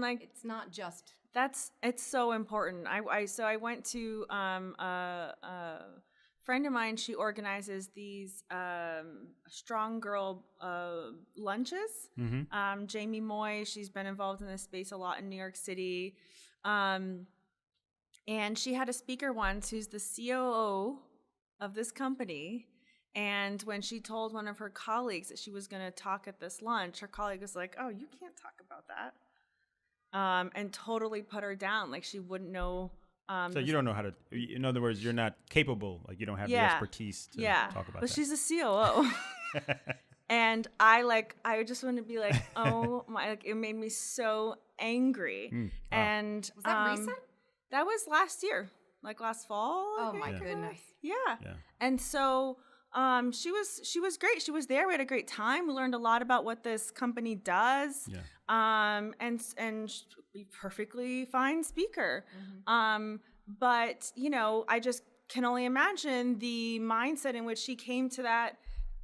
like it's not just it's so important. So I went to friend of mine, she organizes these strong girl lunches. Jamie Moy, she's been involved in this space a lot in New York City. And she had a speaker once who's the COO of this company. And when she told one of her colleagues that she was going to talk at this lunch, her colleague was like, "Oh, you can't talk about that." And totally put her down. Like she wouldn't know. So you don't know how to, in other words, you're not capable, like you don't have the expertise to talk about but that. she's a COO. And I just want to be like, oh my, like it made me so angry. Wow. And Was that recent? That was last year, like last fall. Oh my goodness. Yeah. Yeah. And so she was great. She was there. We had a great time. We learned a lot about what this company does. Yeah. And be perfectly fine speaker. But I just can only imagine the mindset in which she came to that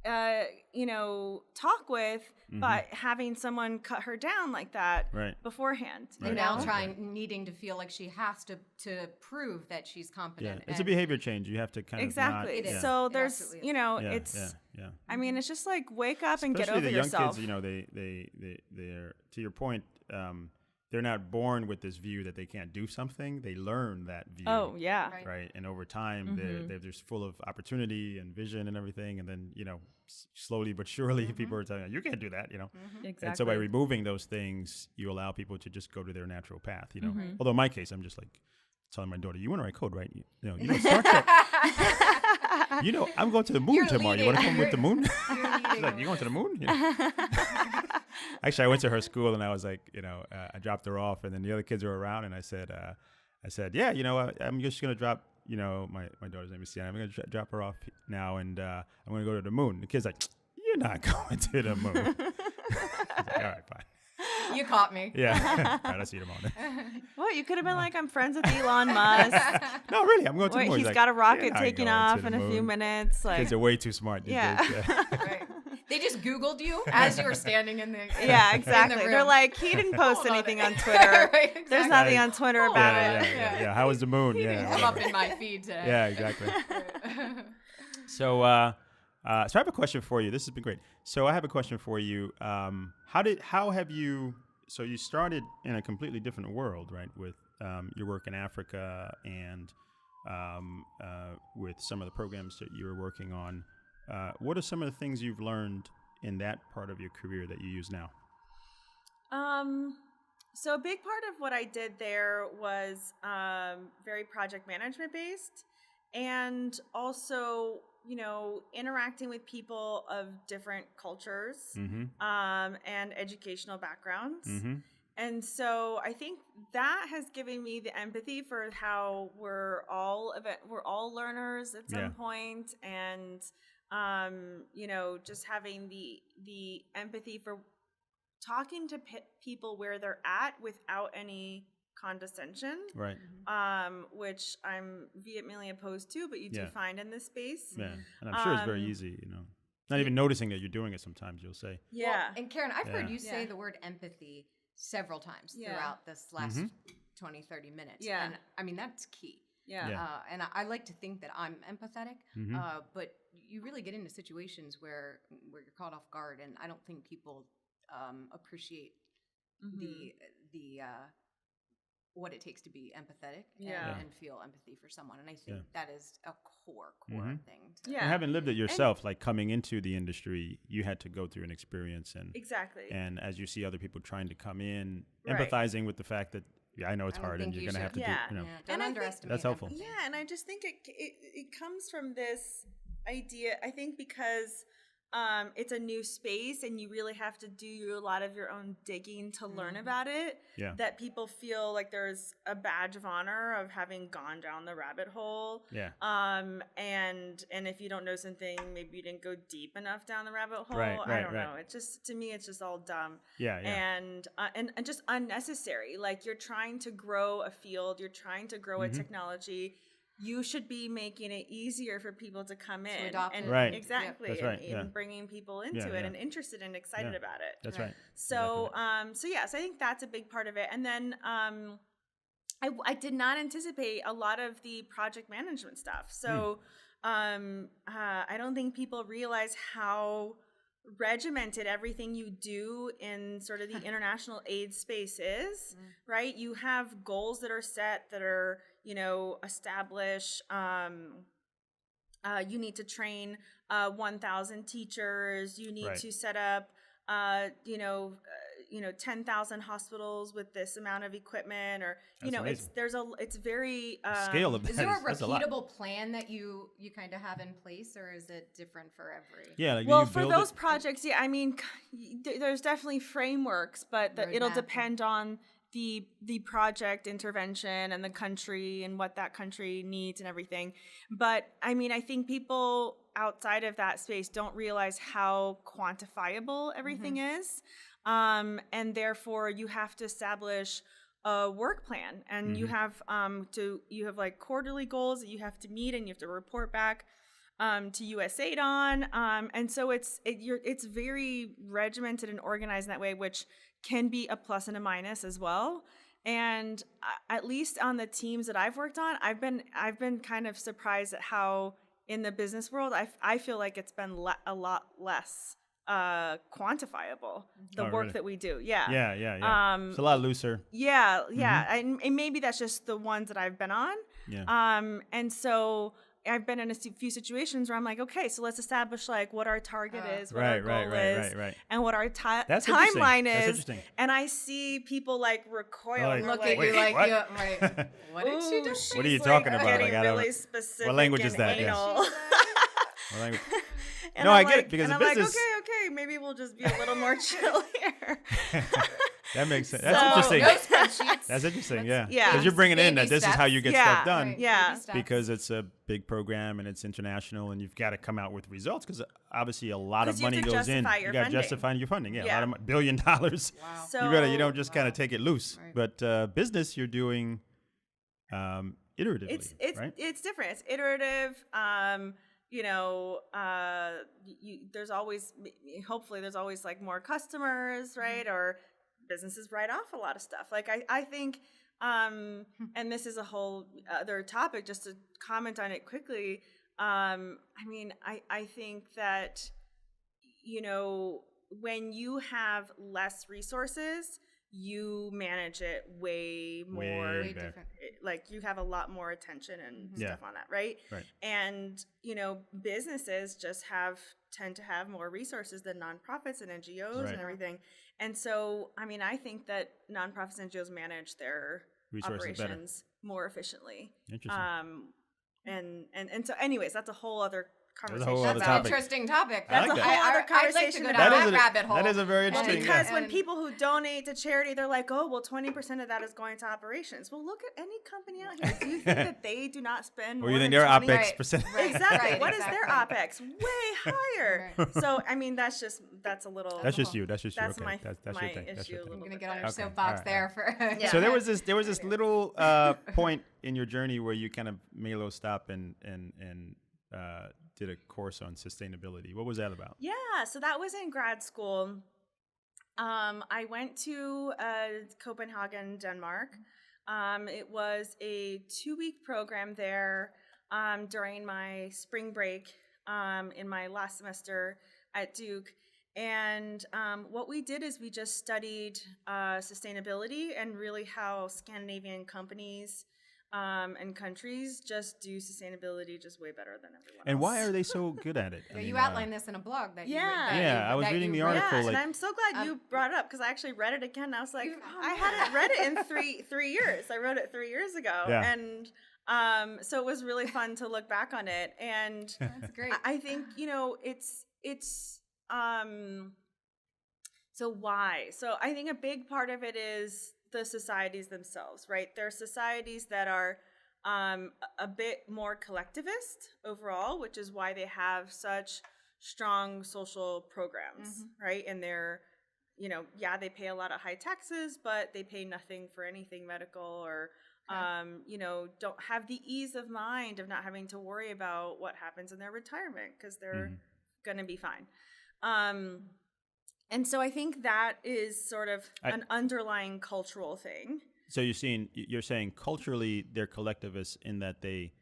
talk with, but having someone cut her down like that beforehand. And now needing to feel like she has to prove that she's competent. Yeah. It's a behavior change. You have to kind of not, it is. So there's, it's, I mean, it's just like wake up and get over yourself. Especially the young kids, they're to your point, they're not born with this view that they can't do something. They learn that view. Oh, yeah. Right. And over time, they're just full of opportunity and vision and everything. And then, slowly but surely, people are telling you can't do that, Exactly. And so by removing those things, you allow people to just go to their natural path, Although in my case, I'm just like telling my daughter, you want to write code, right? Star Trek. I'm going to the moon tomorrow. You want to come with the moon? She's like, you going to the moon? Actually, I went to her school and I was like, I dropped her off, and then the other kids were around, and I said, yeah, I'm just gonna drop, my daughter's name is Sienna. I'm gonna drop her off now, and I'm gonna go to the moon. The kid's like, you're not going to the moon. I was like, all right, fine. You caught me. Yeah. All right, I'll see you tomorrow. What? You could have been like, I'm friends with Elon Musk. No, really, I'm going to the moon. He's got a rocket taking off in a few minutes. Like, kids are way too smart these days. Right. They just Googled you as you were standing in the yeah, exactly. In the They're like, he didn't post anything on Twitter. Right, exactly. There's nothing on Twitter about it. Yeah. How was the moon? He didn't come up in my feed today. Yeah, exactly. So I have a question for you. This has been great. So I have a question for you. So you started in a completely different world, right? With your work in Africa and with some of the programs that you were working on. What are some of the things you've learned in that part of your career that you use now? So a big part of what I did there was very project management based, and also, interacting with people of different cultures and educational backgrounds. And so I think that has given me the empathy for how we're all learners at some point, and just having the empathy for talking to people where they're at without any condescension, right? Which I'm vehemently opposed to, but you do find in this space. Yeah, and I'm sure it's very easy, not even noticing that you're doing it sometimes, you'll say. Yeah. Well, and Karen, I've heard you say the word empathy several times throughout this last 20, 30 minutes. Yeah. And I mean, that's key. Yeah. And I like to think that I'm empathetic, but you really get into situations where you're caught off guard, and I don't think people appreciate the what it takes to be empathetic and feel empathy for someone. And I think that is a core thing. And having lived it yourself, like coming into the industry, you had to go through an experience, and exactly. And as you see other people trying to come in, empathizing with the fact that I know it's hard, and you're going to have to do. Don't underestimate. That's helpful. Yeah, and I just think it comes from this idea. I think because it's a new space, and you really have to do a lot of your own digging to learn about it. Yeah. That people feel like there's a badge of honor of having gone down the rabbit hole. Yeah. And if you don't know something, maybe you didn't go deep enough down the rabbit hole. Right, I don't know. It just, to me, it's just all dumb. Yeah. And just unnecessary. Like, you're trying to grow a field, you're trying to grow a technology. You should be making it easier for people to come in. Adopt and it. Right. Exactly. That's right. And bringing people into it and interested and excited about it. That's right. So, so I think that's a big part of it. And then I did not anticipate a lot of the project management stuff. So I don't think people realize how regimented everything you do in sort of the international aid space is, right? You have goals that are set, that are, established. You need to train 1,000 teachers. You need to set up, 10,000 hospitals with this amount of equipment, or it's very scale of that. Is there a repeatable plan that you kind of have in place, or is it different for every? Yeah. Like, well, for those projects, I mean, there's definitely frameworks, but it'll depend on the project intervention and the country and what that country needs and everything. But I mean, I think people outside of that space don't realize how quantifiable everything is. And therefore you have to establish a work plan, and you have like quarterly goals that you have to meet, and you have to report back to USAID on. And so it's very regimented and organized in that way, which can be a plus and a minus as well. And at least on the teams that I've worked on, I've been kind of surprised at how in the business world, I feel like it's been a lot less quantifiable, the work that we do. Yeah. It's a lot looser. Yeah. And maybe that's just the ones that I've been on. Yeah. And so I've been in a few situations where I'm like, okay, so let's establish like what our target is, what our goal is, and what our timeline is. That's interesting. And I see people like recoil, like, look at you like, right? What did she do? What are you talking about? Getting really specific. What language is that? Anal. Yes. And no, I'm I get it, because and in I'm business, like, okay, maybe we'll just be a little more chill here. That makes sense. That's interesting. No spreadsheets. That's interesting. Yeah. Yeah. Because you're bringing in that this is how you get stuff done. Right. Yeah. Because it's a big program and it's international, and you've got to come out with results, because obviously a lot of money goes in. You got to justify your funding. Yeah. A lot of $1 billion. Wow. So, You don't just kind of take it loose. Right. But business, you're doing iteratively. It's different. It's iterative. There's always, hopefully there's always like more customers, right? Or businesses write off a lot of stuff. Like I think, and this is a whole other topic, just to comment on it quickly. I think that, when you have less resources, you manage it way more different. Like you have a lot more attention and stuff on that, right? And businesses just tend to have more resources than nonprofits and NGOs and everything. And so I think that nonprofits and NGOs manage their resources operations more efficiently. Interesting. And so anyways, that's a whole other conversation. That's an interesting topic. That's a whole other conversation. I'd like to go down that rabbit hole. That is a very interesting. Because when people who donate to charity, they're like, oh, well, 20% of that is going to operations. Well, look at any company out here. Do you think that they do not spend more Or you think than their 20? OPEX percent? Exactly. What is their OPEX? Way higher. So, that's a little. That's just you. That's just you. That's okay. my That's your thing. issue. I'm going to get on your soapbox there for. So there was this little point in your journey where you kind of made a little stop and did a course on sustainability. What was that about? Yeah, so that was in grad school. I went to Copenhagen, Denmark. It was a 2-week program there during my spring break in my last semester at Duke. And what we did is we just studied sustainability and really how Scandinavian companies and countries just do sustainability just way better than everyone else. And why are they so good at it? You outlined this in a blog that you read. I was reading the article. Yeah, and I'm so glad you brought it up, because I actually read it again. And I was like, I hadn't read it in three years. I wrote it 3 years ago. Yeah. And so it was really fun to look back on it. And that's great. I think, it's so why? So I think a big part of it is the societies themselves, right? There are societies that are a bit more collectivist overall, which is why they have such strong social programs, right? And they're, they pay a lot of high taxes, but they pay nothing for anything medical, or, don't have the ease of mind of not having to worry about what happens in their retirement, because they're going to be fine. And so I think that is sort of an underlying cultural thing. So you're saying culturally they're collectivists in that they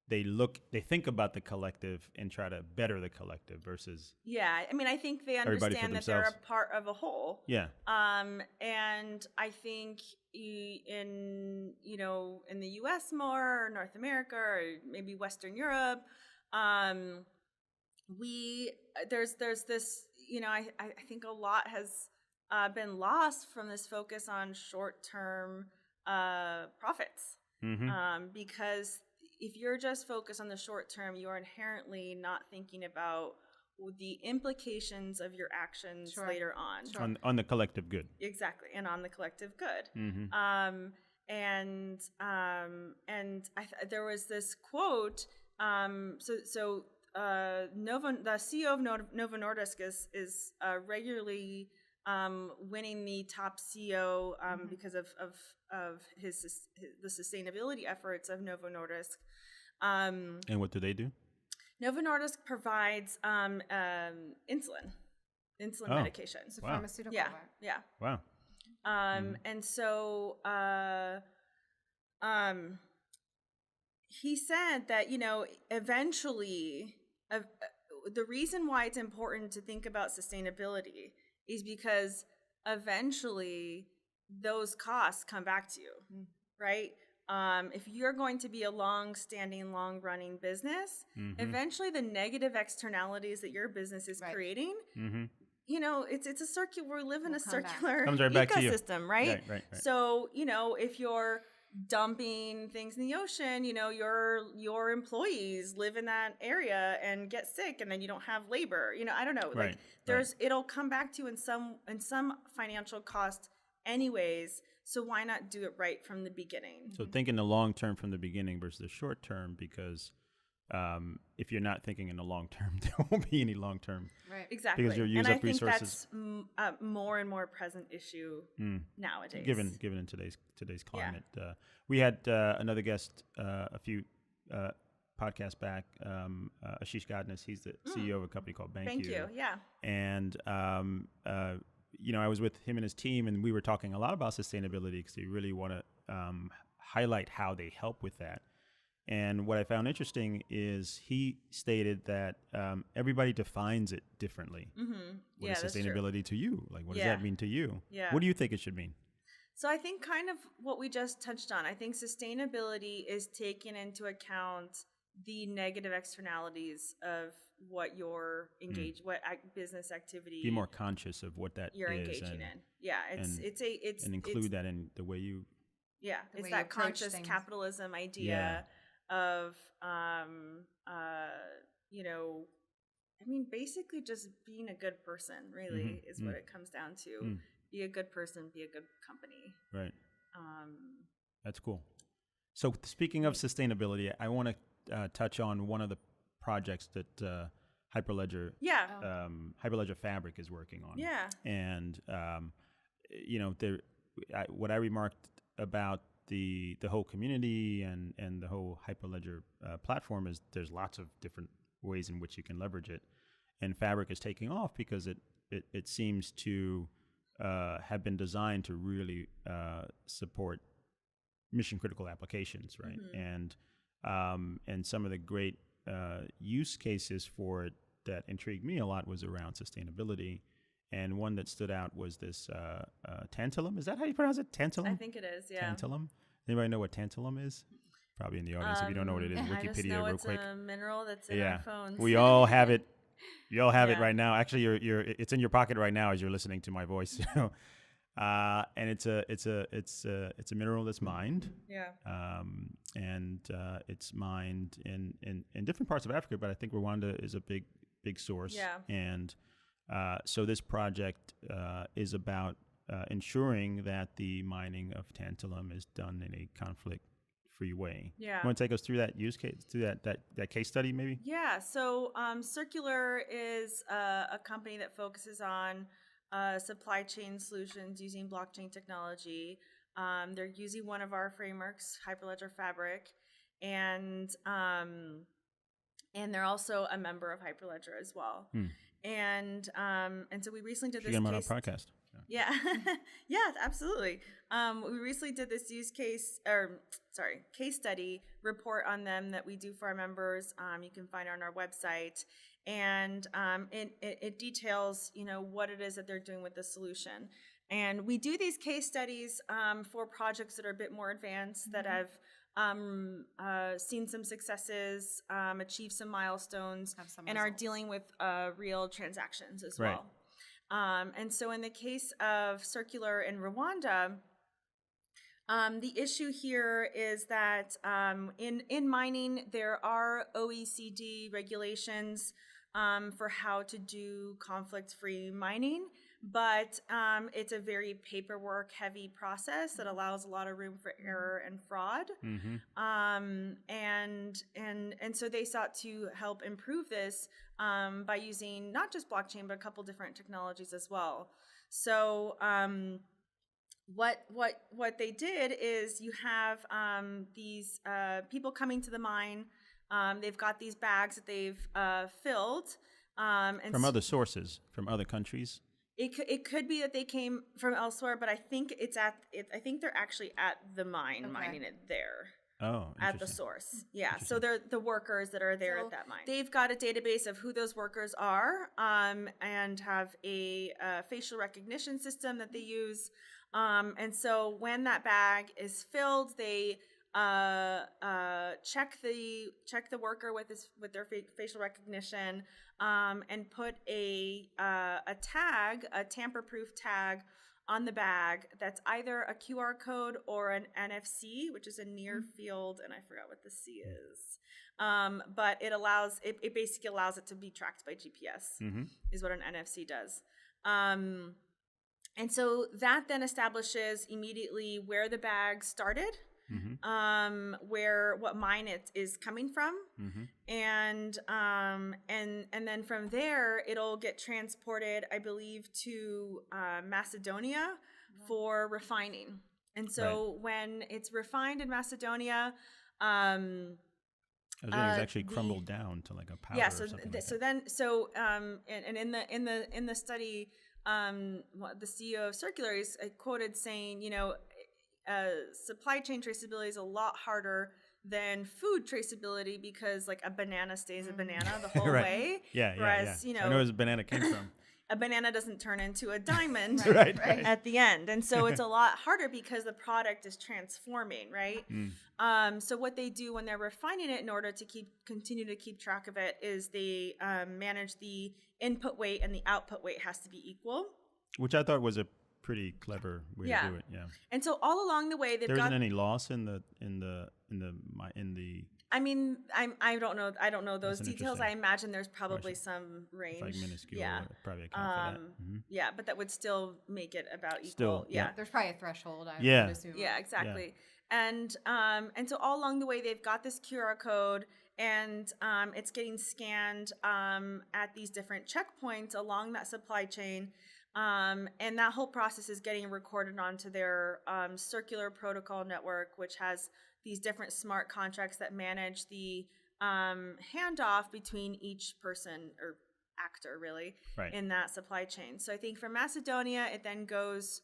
they think about the collective and try to better the collective versus Yeah, I mean, I think they everybody for understand that they're themselves. a part of a whole. Yeah. And I think in in the U.S. more, or North America, or maybe Western Europe, there's this, I think a lot has been lost from this focus on short-term profits. Because if you're just focused on the short term, you're inherently not thinking about the implications of your actions later on. On the collective good. Exactly, and on the collective good. There was this quote. The CEO of Novo Nordisk is regularly winning the top CEO because of the sustainability efforts of Novo Nordisk. And what do they do? Novo Nordisk provides insulin medication. It's a pharmaceutical. Yeah. Wow. And so he said that eventually the reason why it's important to think about sustainability is because eventually those costs come back to you, right? If you're going to be a long-standing, long-running business, eventually the negative externalities that your business is creating, it's a circular. We live in a circular ecosystem, right? Right. So if you're dumping things in the ocean, your employees live in that area and get sick, and then you don't have labor. I don't know. It'll come back to you in some financial cost anyways. So why not do it right from the beginning? So thinking the long term from the beginning versus the short term, because if you're not thinking in the long term, there won't be any long term. Right. Exactly. Because you'll use up resources. And I think that's a more and more present issue nowadays. Given in today's climate. Yeah. We had another guest a few podcasts back, Ashish Gadnis. He's the CEO of a company called Thank You. Yeah. And I was with him and his team, and we were talking a lot about sustainability because they really want to highlight how they help with that. And what I found interesting is he stated that everybody defines it differently. What is sustainability to you? Like, what does that mean to you? Yeah. What do you think it should mean? So I think kind of what we just touched on. I think sustainability is taking into account the negative externalities of what you're what business activity. Be more conscious of what that you're is engaging in. Yeah, it's include that in the way you. Yeah, it's that conscious capitalism idea of basically just being a good person. Really is what it comes down to. Be a good person. Be a good company. Right. That's cool. So speaking of sustainability, I want to touch on one of the projects that Hyperledger, Hyperledger Fabric is working on. Yeah. And what I remarked about the whole community and the whole Hyperledger platform is there's lots of different ways in which you can leverage it, and Fabric is taking off because it seems to have been designed to really support mission critical applications, right? And some of the great use cases for it that intrigued me a lot was around sustainability. And one that stood out was this tantalum. Is that how you pronounce it? Tantalum? I think it is, yeah. Tantalum? Anybody know what tantalum is? Probably in the audience. If you don't know what it is, Wikipedia I just know real it's quick. a mineral that's in our phones. We all have it. You all have it right now. Actually, it's in your pocket right now as you're listening to my voice. And it's a mineral that's mined. Yeah. And it's mined in different parts of Africa, but I think Rwanda is a big source. Yeah. And so this project is about ensuring that the mining of tantalum is done in a conflict-free way. Yeah. You want to take us through that use case, through that case study, maybe? Yeah. So Circular is a company that focuses on supply chain solutions using blockchain technology. They're using one of our frameworks, Hyperledger Fabric, and they're also a member of Hyperledger as well. And so we recently did this case. On our podcast. Yeah, yeah, absolutely. We recently did this case study report on them that we do for our members. You can find it on our website, and it details, what it is that they're doing with the solution. And we do these case studies for projects that are a bit more advanced, that have seen some successes, achieved some milestones, and are dealing with real transactions as well. And so in the case of Circular in Rwanda, the issue here is that in mining, there are OECD regulations for how to do conflict-free mining, but it's a very paperwork-heavy process that allows a lot of room for error and fraud. And so they sought to help improve this by using not just blockchain, but a couple different technologies as well. So what they did is you have these people coming to the mine. They've got these bags that they've filled. And from other sources, from other countries? It could be that they came from elsewhere, but I think I think they're actually at the mine, mining it there. Oh, at the source. Yeah. So they're the workers that are there at that mine. They've got a database of who those workers are, and have a facial recognition system that they use. And so when that bag is filled, they check the worker with their facial recognition, and put a tag, a tamper-proof tag, on the bag that's either a QR code or an NFC, which is a near field, and I forgot what the C is. But it basically allows it to be tracked by GPS, is what an NFC does. And so that then establishes immediately where the bag started, what mine it is coming from, and then from there it'll get transported, I believe, to Macedonia for refining. And so when it's refined in Macedonia, it's actually crumbled down to like a powder. Yeah. So and in the study, the CEO of Circular is quoted saying, supply chain traceability is a lot harder than food traceability, because like a banana stays a banana the whole way. Whereas, I know where the banana came from. A banana doesn't turn into a diamond right. at the end. And so it's a lot harder because the product is transforming, right? So what they do when they're refining it, in order to continue to keep track of it, is they manage the input weight, and the output weight has to be equal. Which I thought was a pretty clever way to do it. Yeah. And so all along the way, there isn't any loss in the. I mean, I don't know. I don't know those details. I imagine there's probably some range. Like minuscule. Probably account for that. Yeah, but that would still make it about equal. Still, yeah. There's probably a threshold, I would assume. Yeah, exactly. Yeah. And so all along the way, they've got this QR code, and it's getting scanned at these different checkpoints along that supply chain. And that whole process is getting recorded onto their Circular protocol network, which has these different smart contracts that manage the handoff between each person or actor, really, in that supply chain. So I think from Macedonia, it then goes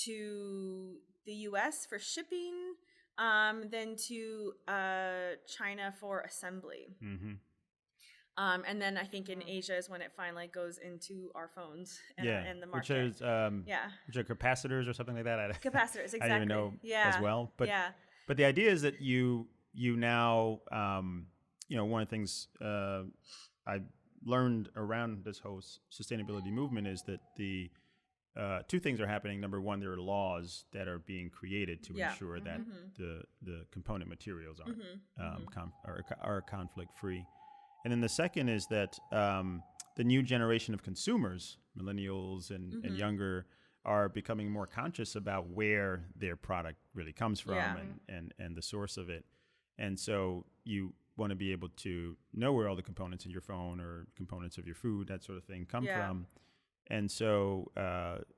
to the US for shipping, then to China for assembly. And then I think in Asia is when it finally goes into our phones and the market. Which are capacitors or something like that. Capacitors, exactly. I didn't even know as well. But the idea is that you now, one of the things I learned around this whole sustainability movement is that the two things are happening. Number one, there are laws that are being created to ensure that the component materials are conflict free. And then the second is that the new generation of consumers, millennials and younger, are becoming more conscious about where their product really comes from and the source of it. And so you want to be able to know where all the components in your phone or components of your food, that sort of thing, come from. And so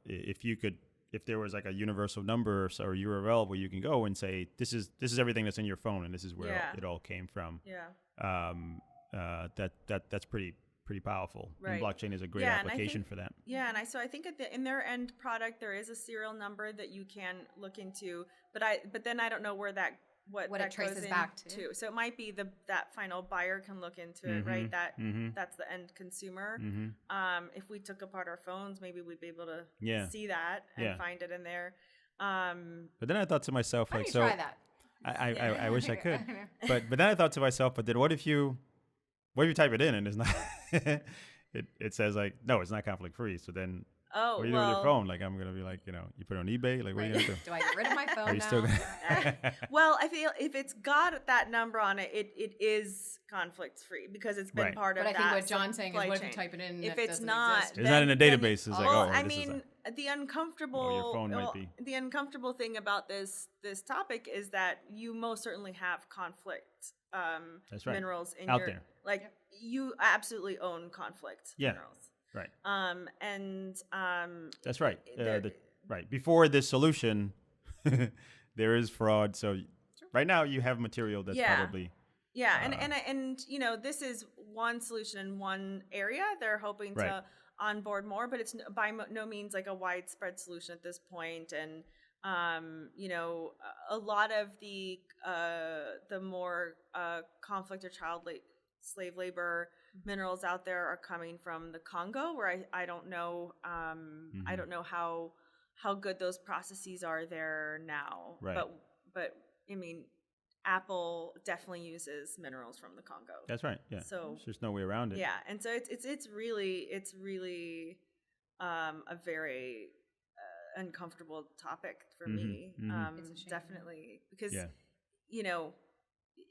if there was like a universal number or URL where you can go and say, this is everything that's in your phone and this is where it all came from. That's pretty pretty powerful. Right. And blockchain is a great Yeah, and I application think- for that. Yeah, and so I think in their end product there is a serial number that you can look into, but then I don't know where that what What that it traces goes back to. into. So it might be that final buyer can look into it, right? That's the end consumer. If we took apart our phones, maybe we'd be able to see that and find it in there. But then I thought to myself, Why like, don't you so try that? I wish I could, but then I thought to myself, but then what if you type it in and it's not, it says like, no, it's not conflict free. So then what do you do with your phone? Like, I'm going to be like, you put it on eBay. Like, what are you going to do? Do I get rid of my phone Are you now? still Well, I feel if it's got that number on it, it is conflict free because it's been Right. part of But I that think what John's saying is, supply what if you chain. type it in and If it it's doesn't not, exist? It's not in a then- database. It's like, well, oh, I this is mean, the uncomfortable. Or your phone might be. The uncomfortable thing about this topic is that you most certainly have conflict That's right. minerals in Out your there. like you absolutely own conflict minerals. Right. That's right. Right. Before this solution, there is fraud. So right now you have material that's probably. Yeah, and this is one solution in one area. They're hoping to onboard more, but it's by no means like a widespread solution at this point. And a lot of the more conflict or slave labor minerals out there are coming from the Congo, where I don't know I don't know how good those processes are there now. Right. But I mean, Apple definitely uses minerals from the Congo. That's right. Yeah. So there's no way around it. Yeah, and so it's really a very uncomfortable topic for me. It's a shame. Definitely because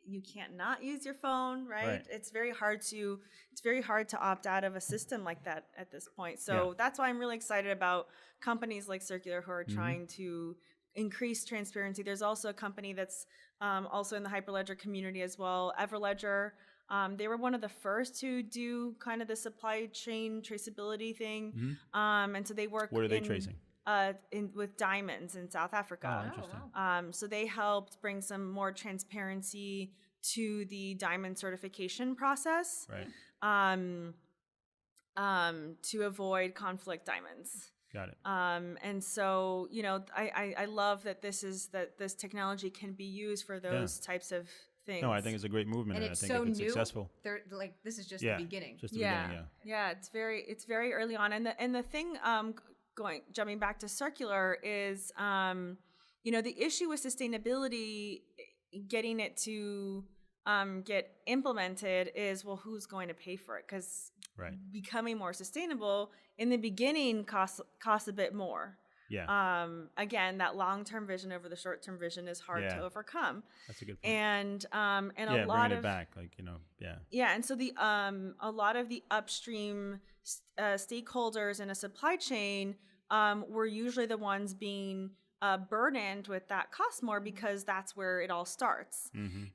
you can't not use your phone, right? Right. It's very hard to opt out of a system like that at this point. So that's why I'm really excited about companies like Circular who are trying to increase transparency. There's also a company that's also in the Hyperledger community as well, Hyderledger. They were one of the first to do kind of the supply chain traceability thing, and so they work. What are they tracing? With diamonds in South Africa. Oh, interesting. So they helped bring some more transparency to the diamond certification process, Right. to avoid conflict diamonds. Got it. And so, I love that this technology can be used for those types of things. No, I think it's a great movement, And and I it's think so if it's new. successful. They're like, this is just the beginning. Just the beginning. Yeah. It's very early on, and the thing jumping back to circular is the issue with sustainability, getting it to get implemented is, well, who's going to pay for it? Because becoming more sustainable in the beginning costs a bit more. Yeah. Again, that long-term vision over the short-term vision is hard to overcome. That's a good point. And yeah, a lot bringing of it back, like yeah. Yeah, and so the a lot of the upstream stakeholders in a supply chain were usually the ones being burdened with that cost more because that's where it all starts.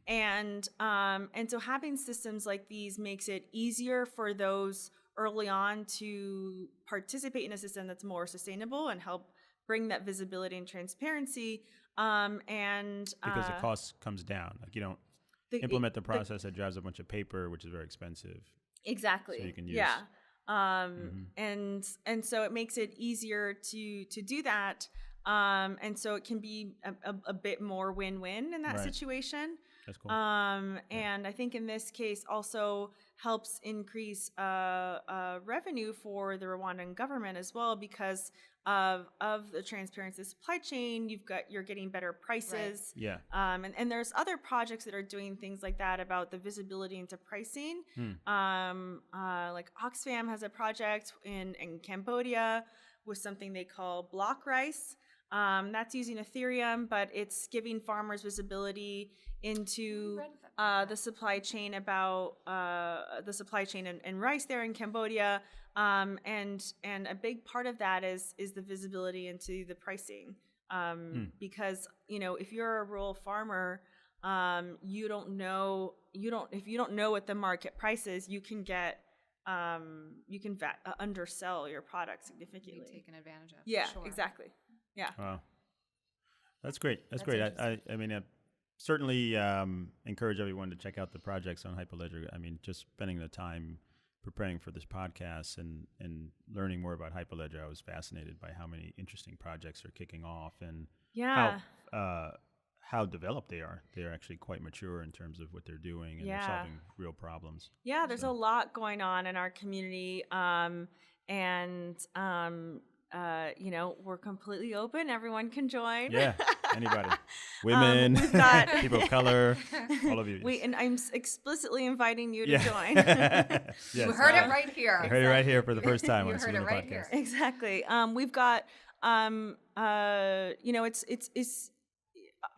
And so having systems like these makes it easier for those early on to participate in a system that's more sustainable and help bring that visibility and transparency. And Because the cost comes down. Like you don't implement the process that drives a bunch of paper, which is very expensive. Exactly. So you can use. Yeah. And so it makes it easier to do that. And so it can be a bit more win-win in that situation. That's cool. And I think in this case also helps increase revenue for the Rwandan government as well because of the transparency of the supply chain. You're getting better prices. Yeah. And there's other projects that are doing things like that about the visibility into pricing. Like Oxfam has a project in Cambodia with something they call block rice. That's using Ethereum, but it's giving farmers visibility into the supply chain about the supply chain and rice there in Cambodia. And a big part of that is the visibility into the pricing. Because, if you're a rural farmer, if you don't know what the market price is, you can undersell your product significantly. Be taken advantage of. Yeah, for sure. exactly. Yeah. Wow. That's great. That's great. interesting. I mean, I certainly encourage everyone to check out the projects on Hyperledger. I mean, just spending the time preparing for this podcast and learning more about Hyperledger, I was fascinated by how many interesting projects are kicking off and how developed they are. They're actually quite mature in terms of what they're doing, and they're solving real problems. Yeah, there's a lot going on in our community, we're completely open. Everyone can join. Yeah, anybody, women, we've got people of color, all of you. And I'm explicitly inviting you to join. Yes, you heard it right here. You heard it right here for the first time on You heard Saluna it right Podcast. here. Exactly. We've got, it's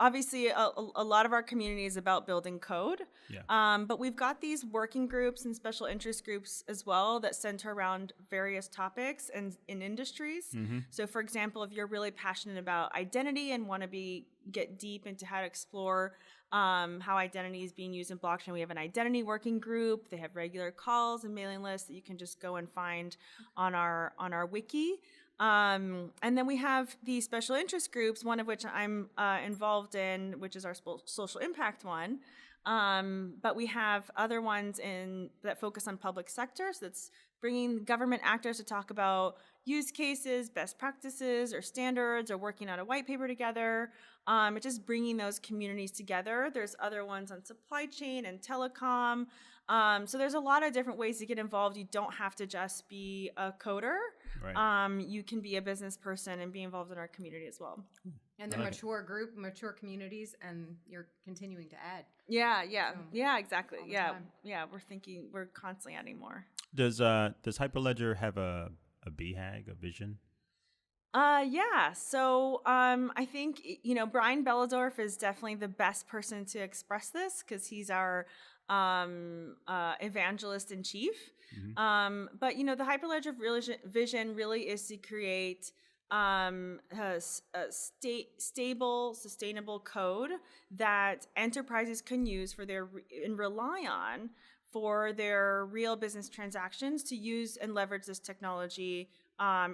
obviously a lot of our community is about building code. Yeah. But we've got these working groups and special interest groups as well that center around various topics and in industries. Mm-hmm. So for example, if you're really passionate about identity and want to get deep into how to explore how identity is being used in blockchain, we have an identity working group. They have regular calls and mailing lists that you can just go and find on our wiki. And then we have these special interest groups, one of which I'm involved in, which is our social impact one. But we have other ones that focus on public sector. So that's bringing government actors to talk about use cases, best practices, or standards, or working on a white paper together. It's just bringing those communities together. There's other ones on supply chain and telecom. So there's a lot of different ways to get involved. You don't have to just be a coder. Right. You can be a business person and be involved in our community as well. And they're mature communities, and you're continuing to add. Yeah, exactly. Time. We're constantly adding more. Does Hyperledger have a BHAG, a vision? So I think Brian Belizaire is definitely the best person to express this because he's our evangelist in chief. Mm-hmm. But the Hyperledger vision really is to create a stable, sustainable code that enterprises can use and rely on for their real business transactions to use and leverage this technology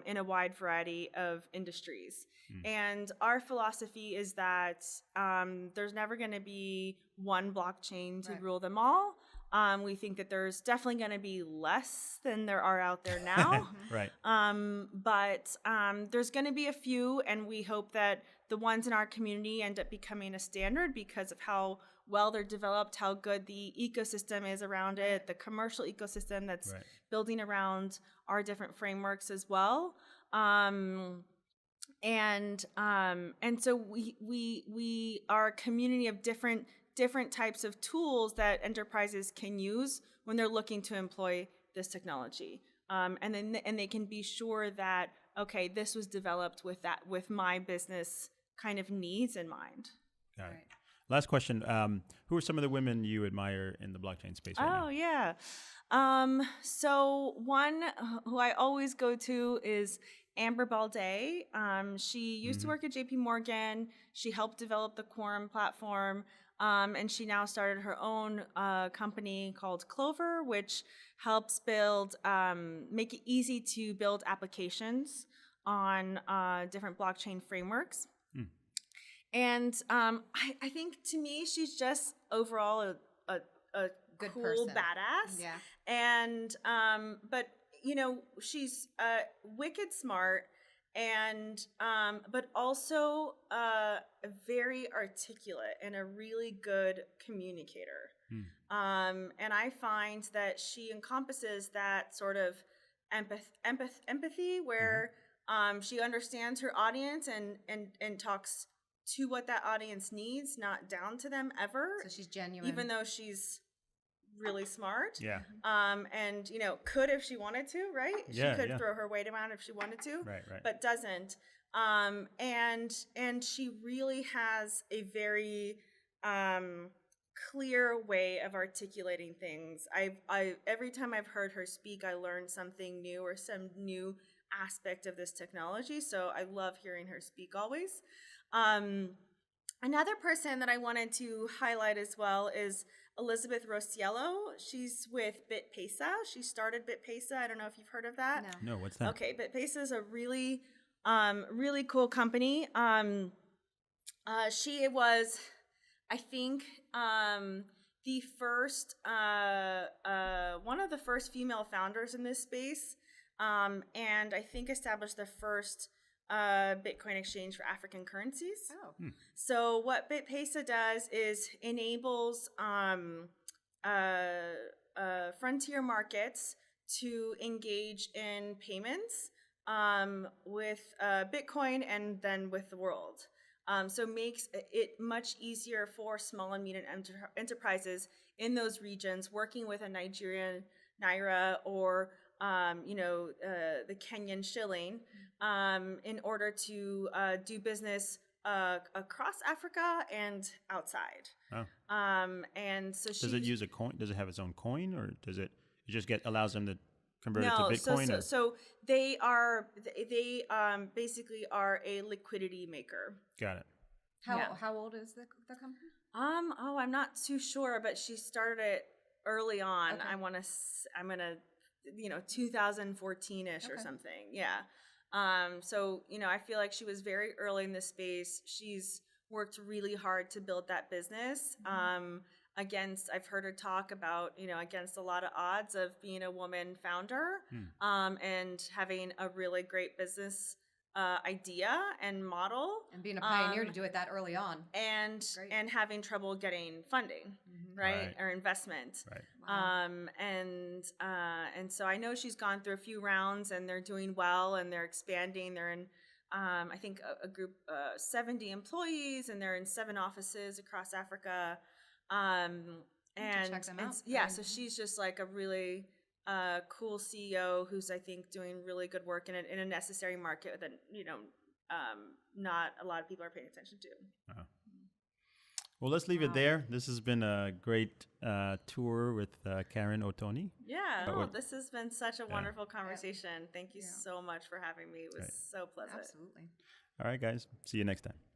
in a wide variety of industries. And our philosophy is that there's never going to be one blockchain to rule them all. We think that there's definitely going to be less than there are out there now. Right. But there's going to be a few, and we hope that the ones in our community end up becoming a standard because of how well they're developed, how good the ecosystem is around it, the commercial ecosystem that's building around our different frameworks as well. And so we are a community of different types of tools that enterprises can use when they're looking to employ this technology. And they can be sure that, okay, this was developed with my business kind of needs in mind. Got it. Last question. Who are some of the women you admire in the blockchain space right now? Oh, yeah. So one who I always go to is Amber Balday. She used to work at JP Morgan. She helped develop the Quorum platform. And she now started her own company called Clover, which helps make it easy to build applications on different blockchain frameworks. And I think to me, she's just overall a good cool person. Badass. Yeah. And but she's wicked smart and but also very articulate and a really good communicator. And I find that she encompasses that sort of empathy where she understands her audience and talks to what that audience needs, not down to them ever. So she's genuine. Even though she's really smart. Yeah. And, could if she wanted to, right? Yeah, she could throw her weight around if she wanted to. Right. But doesn't. And she really has a very clear way of articulating things. Every time I've heard her speak, I learned something new or some new aspect of this technology. So I love hearing her speak always. Another person that I wanted to highlight as well is Elizabeth Rosiello. She's with BitPesa. She started BitPesa. I don't know if you've heard of that. No, what's that? Okay, BitPesa is a really, really cool company. She was, I think, the first, one of the first female founders in this space, and I think established the first Bitcoin exchange for African currencies. Oh. So what BitPesa does is enables frontier markets to engage in payments with Bitcoin and then with the world. So makes it much easier for small and medium enterprises in those regions working with a Nigerian naira or the Kenyan shilling in order to do business across Africa and outside. Oh. And so does it use a coin? Does it have its own coin, or does it just allows them to convert it to Bitcoin? So they basically are a liquidity maker. Got it. How old is the company? I'm not too sure, but she started it early on. Okay. I'm gonna 2014-ish or something. Yeah. So I feel like she was very early in this space. She's worked really hard to build that business. I've heard her talk about, against a lot of odds of being a woman founder, and having a really great business idea and model, and being a pioneer to do it that early on, and having trouble getting funding, right, or investment, right. Wow. And so I know she's gone through a few rounds, and they're doing well, and they're expanding. They're in I think a group 70 employees, and they're in 7 offices across Africa. Check them out. So she's just like a really cool CEO who's, I think, doing really good work in a necessary market that not a lot of people are paying attention to. Well, let's leave it there. This has been a great tour with Karen Ottoni. Yeah, this has been such a wonderful conversation. Thank you so much for having me. It was so pleasant. Absolutely. All right, guys. See you next time.